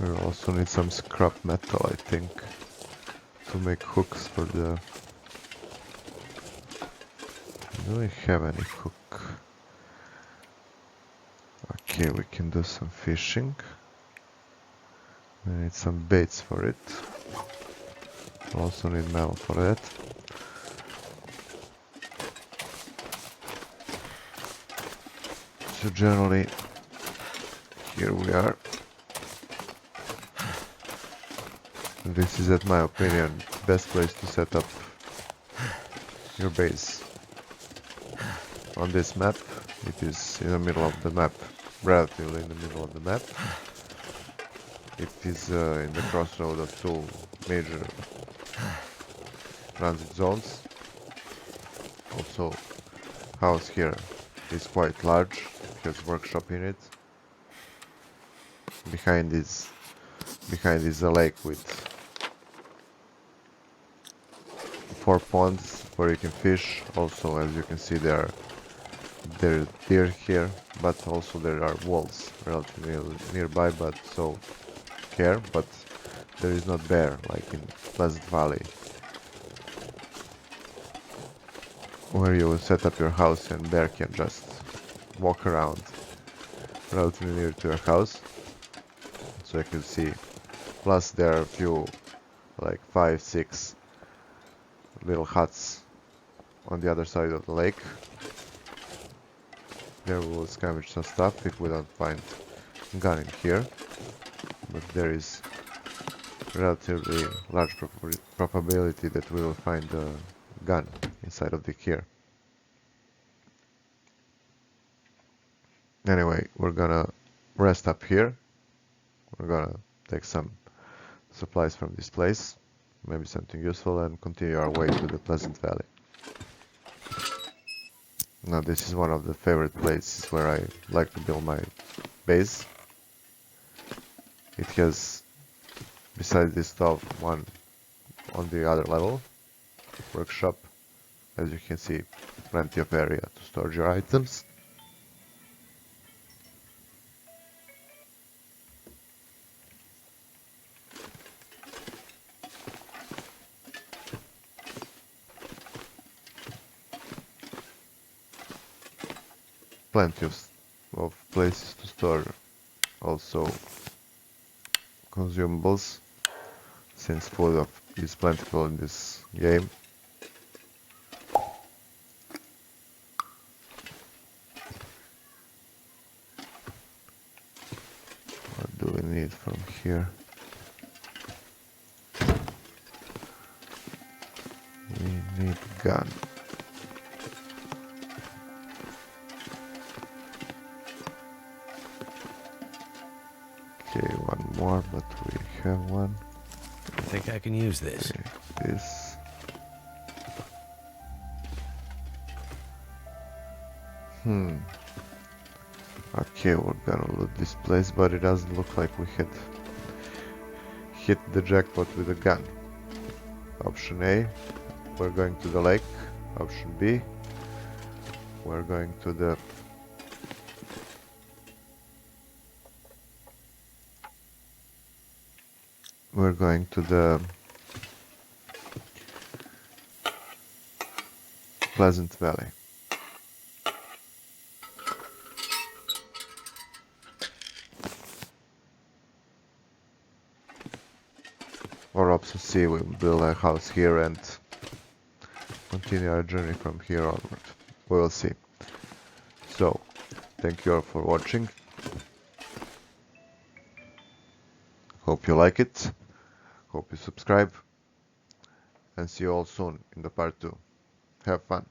We also need some scrap metal, I think, to make hooks for the... Do we have any hook? Okay, we can do some fishing. We need some baits for it. Also need metal for that. So generally, here we are. This is, in my opinion, best place to set up your base. On this map, it is in the middle of the map, relatively in the middle of the map. It is in the crossroad of two major transit zones. Also, house here is quite large, it has workshop in it. Behind is a lake with 4 ponds where you can fish. Also, as you can see, there are deer here, but also there are wolves relatively nearby, but so care, but there is not bear like in Pleasant Valley, where you set up your house and bear can just walk around relatively near to your house. So you can see, plus there are a few, like 5, 6 little huts on the other side of the lake. There we will scavenge some stuff if we don't find gun in here, but there is relatively large probability that we will find a gun inside of the here. Anyway, we're gonna rest up here. We're gonna take some supplies from this place, maybe something useful, and continue our way to the Pleasant Valley. Now this is one of the favorite places where I like to build my base. It has, besides this stove, one on the other level, workshop. As you can see, plenty of area to store your items. Plenty of places to store also consumables, since food is plentiful in this game. What do we need from here? We need gun. Okay, one more, but we have one. I think I can use this. Okay, this. Okay, we're gonna loot this place, but it doesn't look like we had hit the jackpot with a gun. Option A, we're going to the lake. Option B, we're going to the Pleasant Valley. Or option C, we build a house here and continue our journey from here onward. We will see. So, thank you all for watching. Hope you like it. Hope you subscribe. And see you all soon in the part 2. Have fun.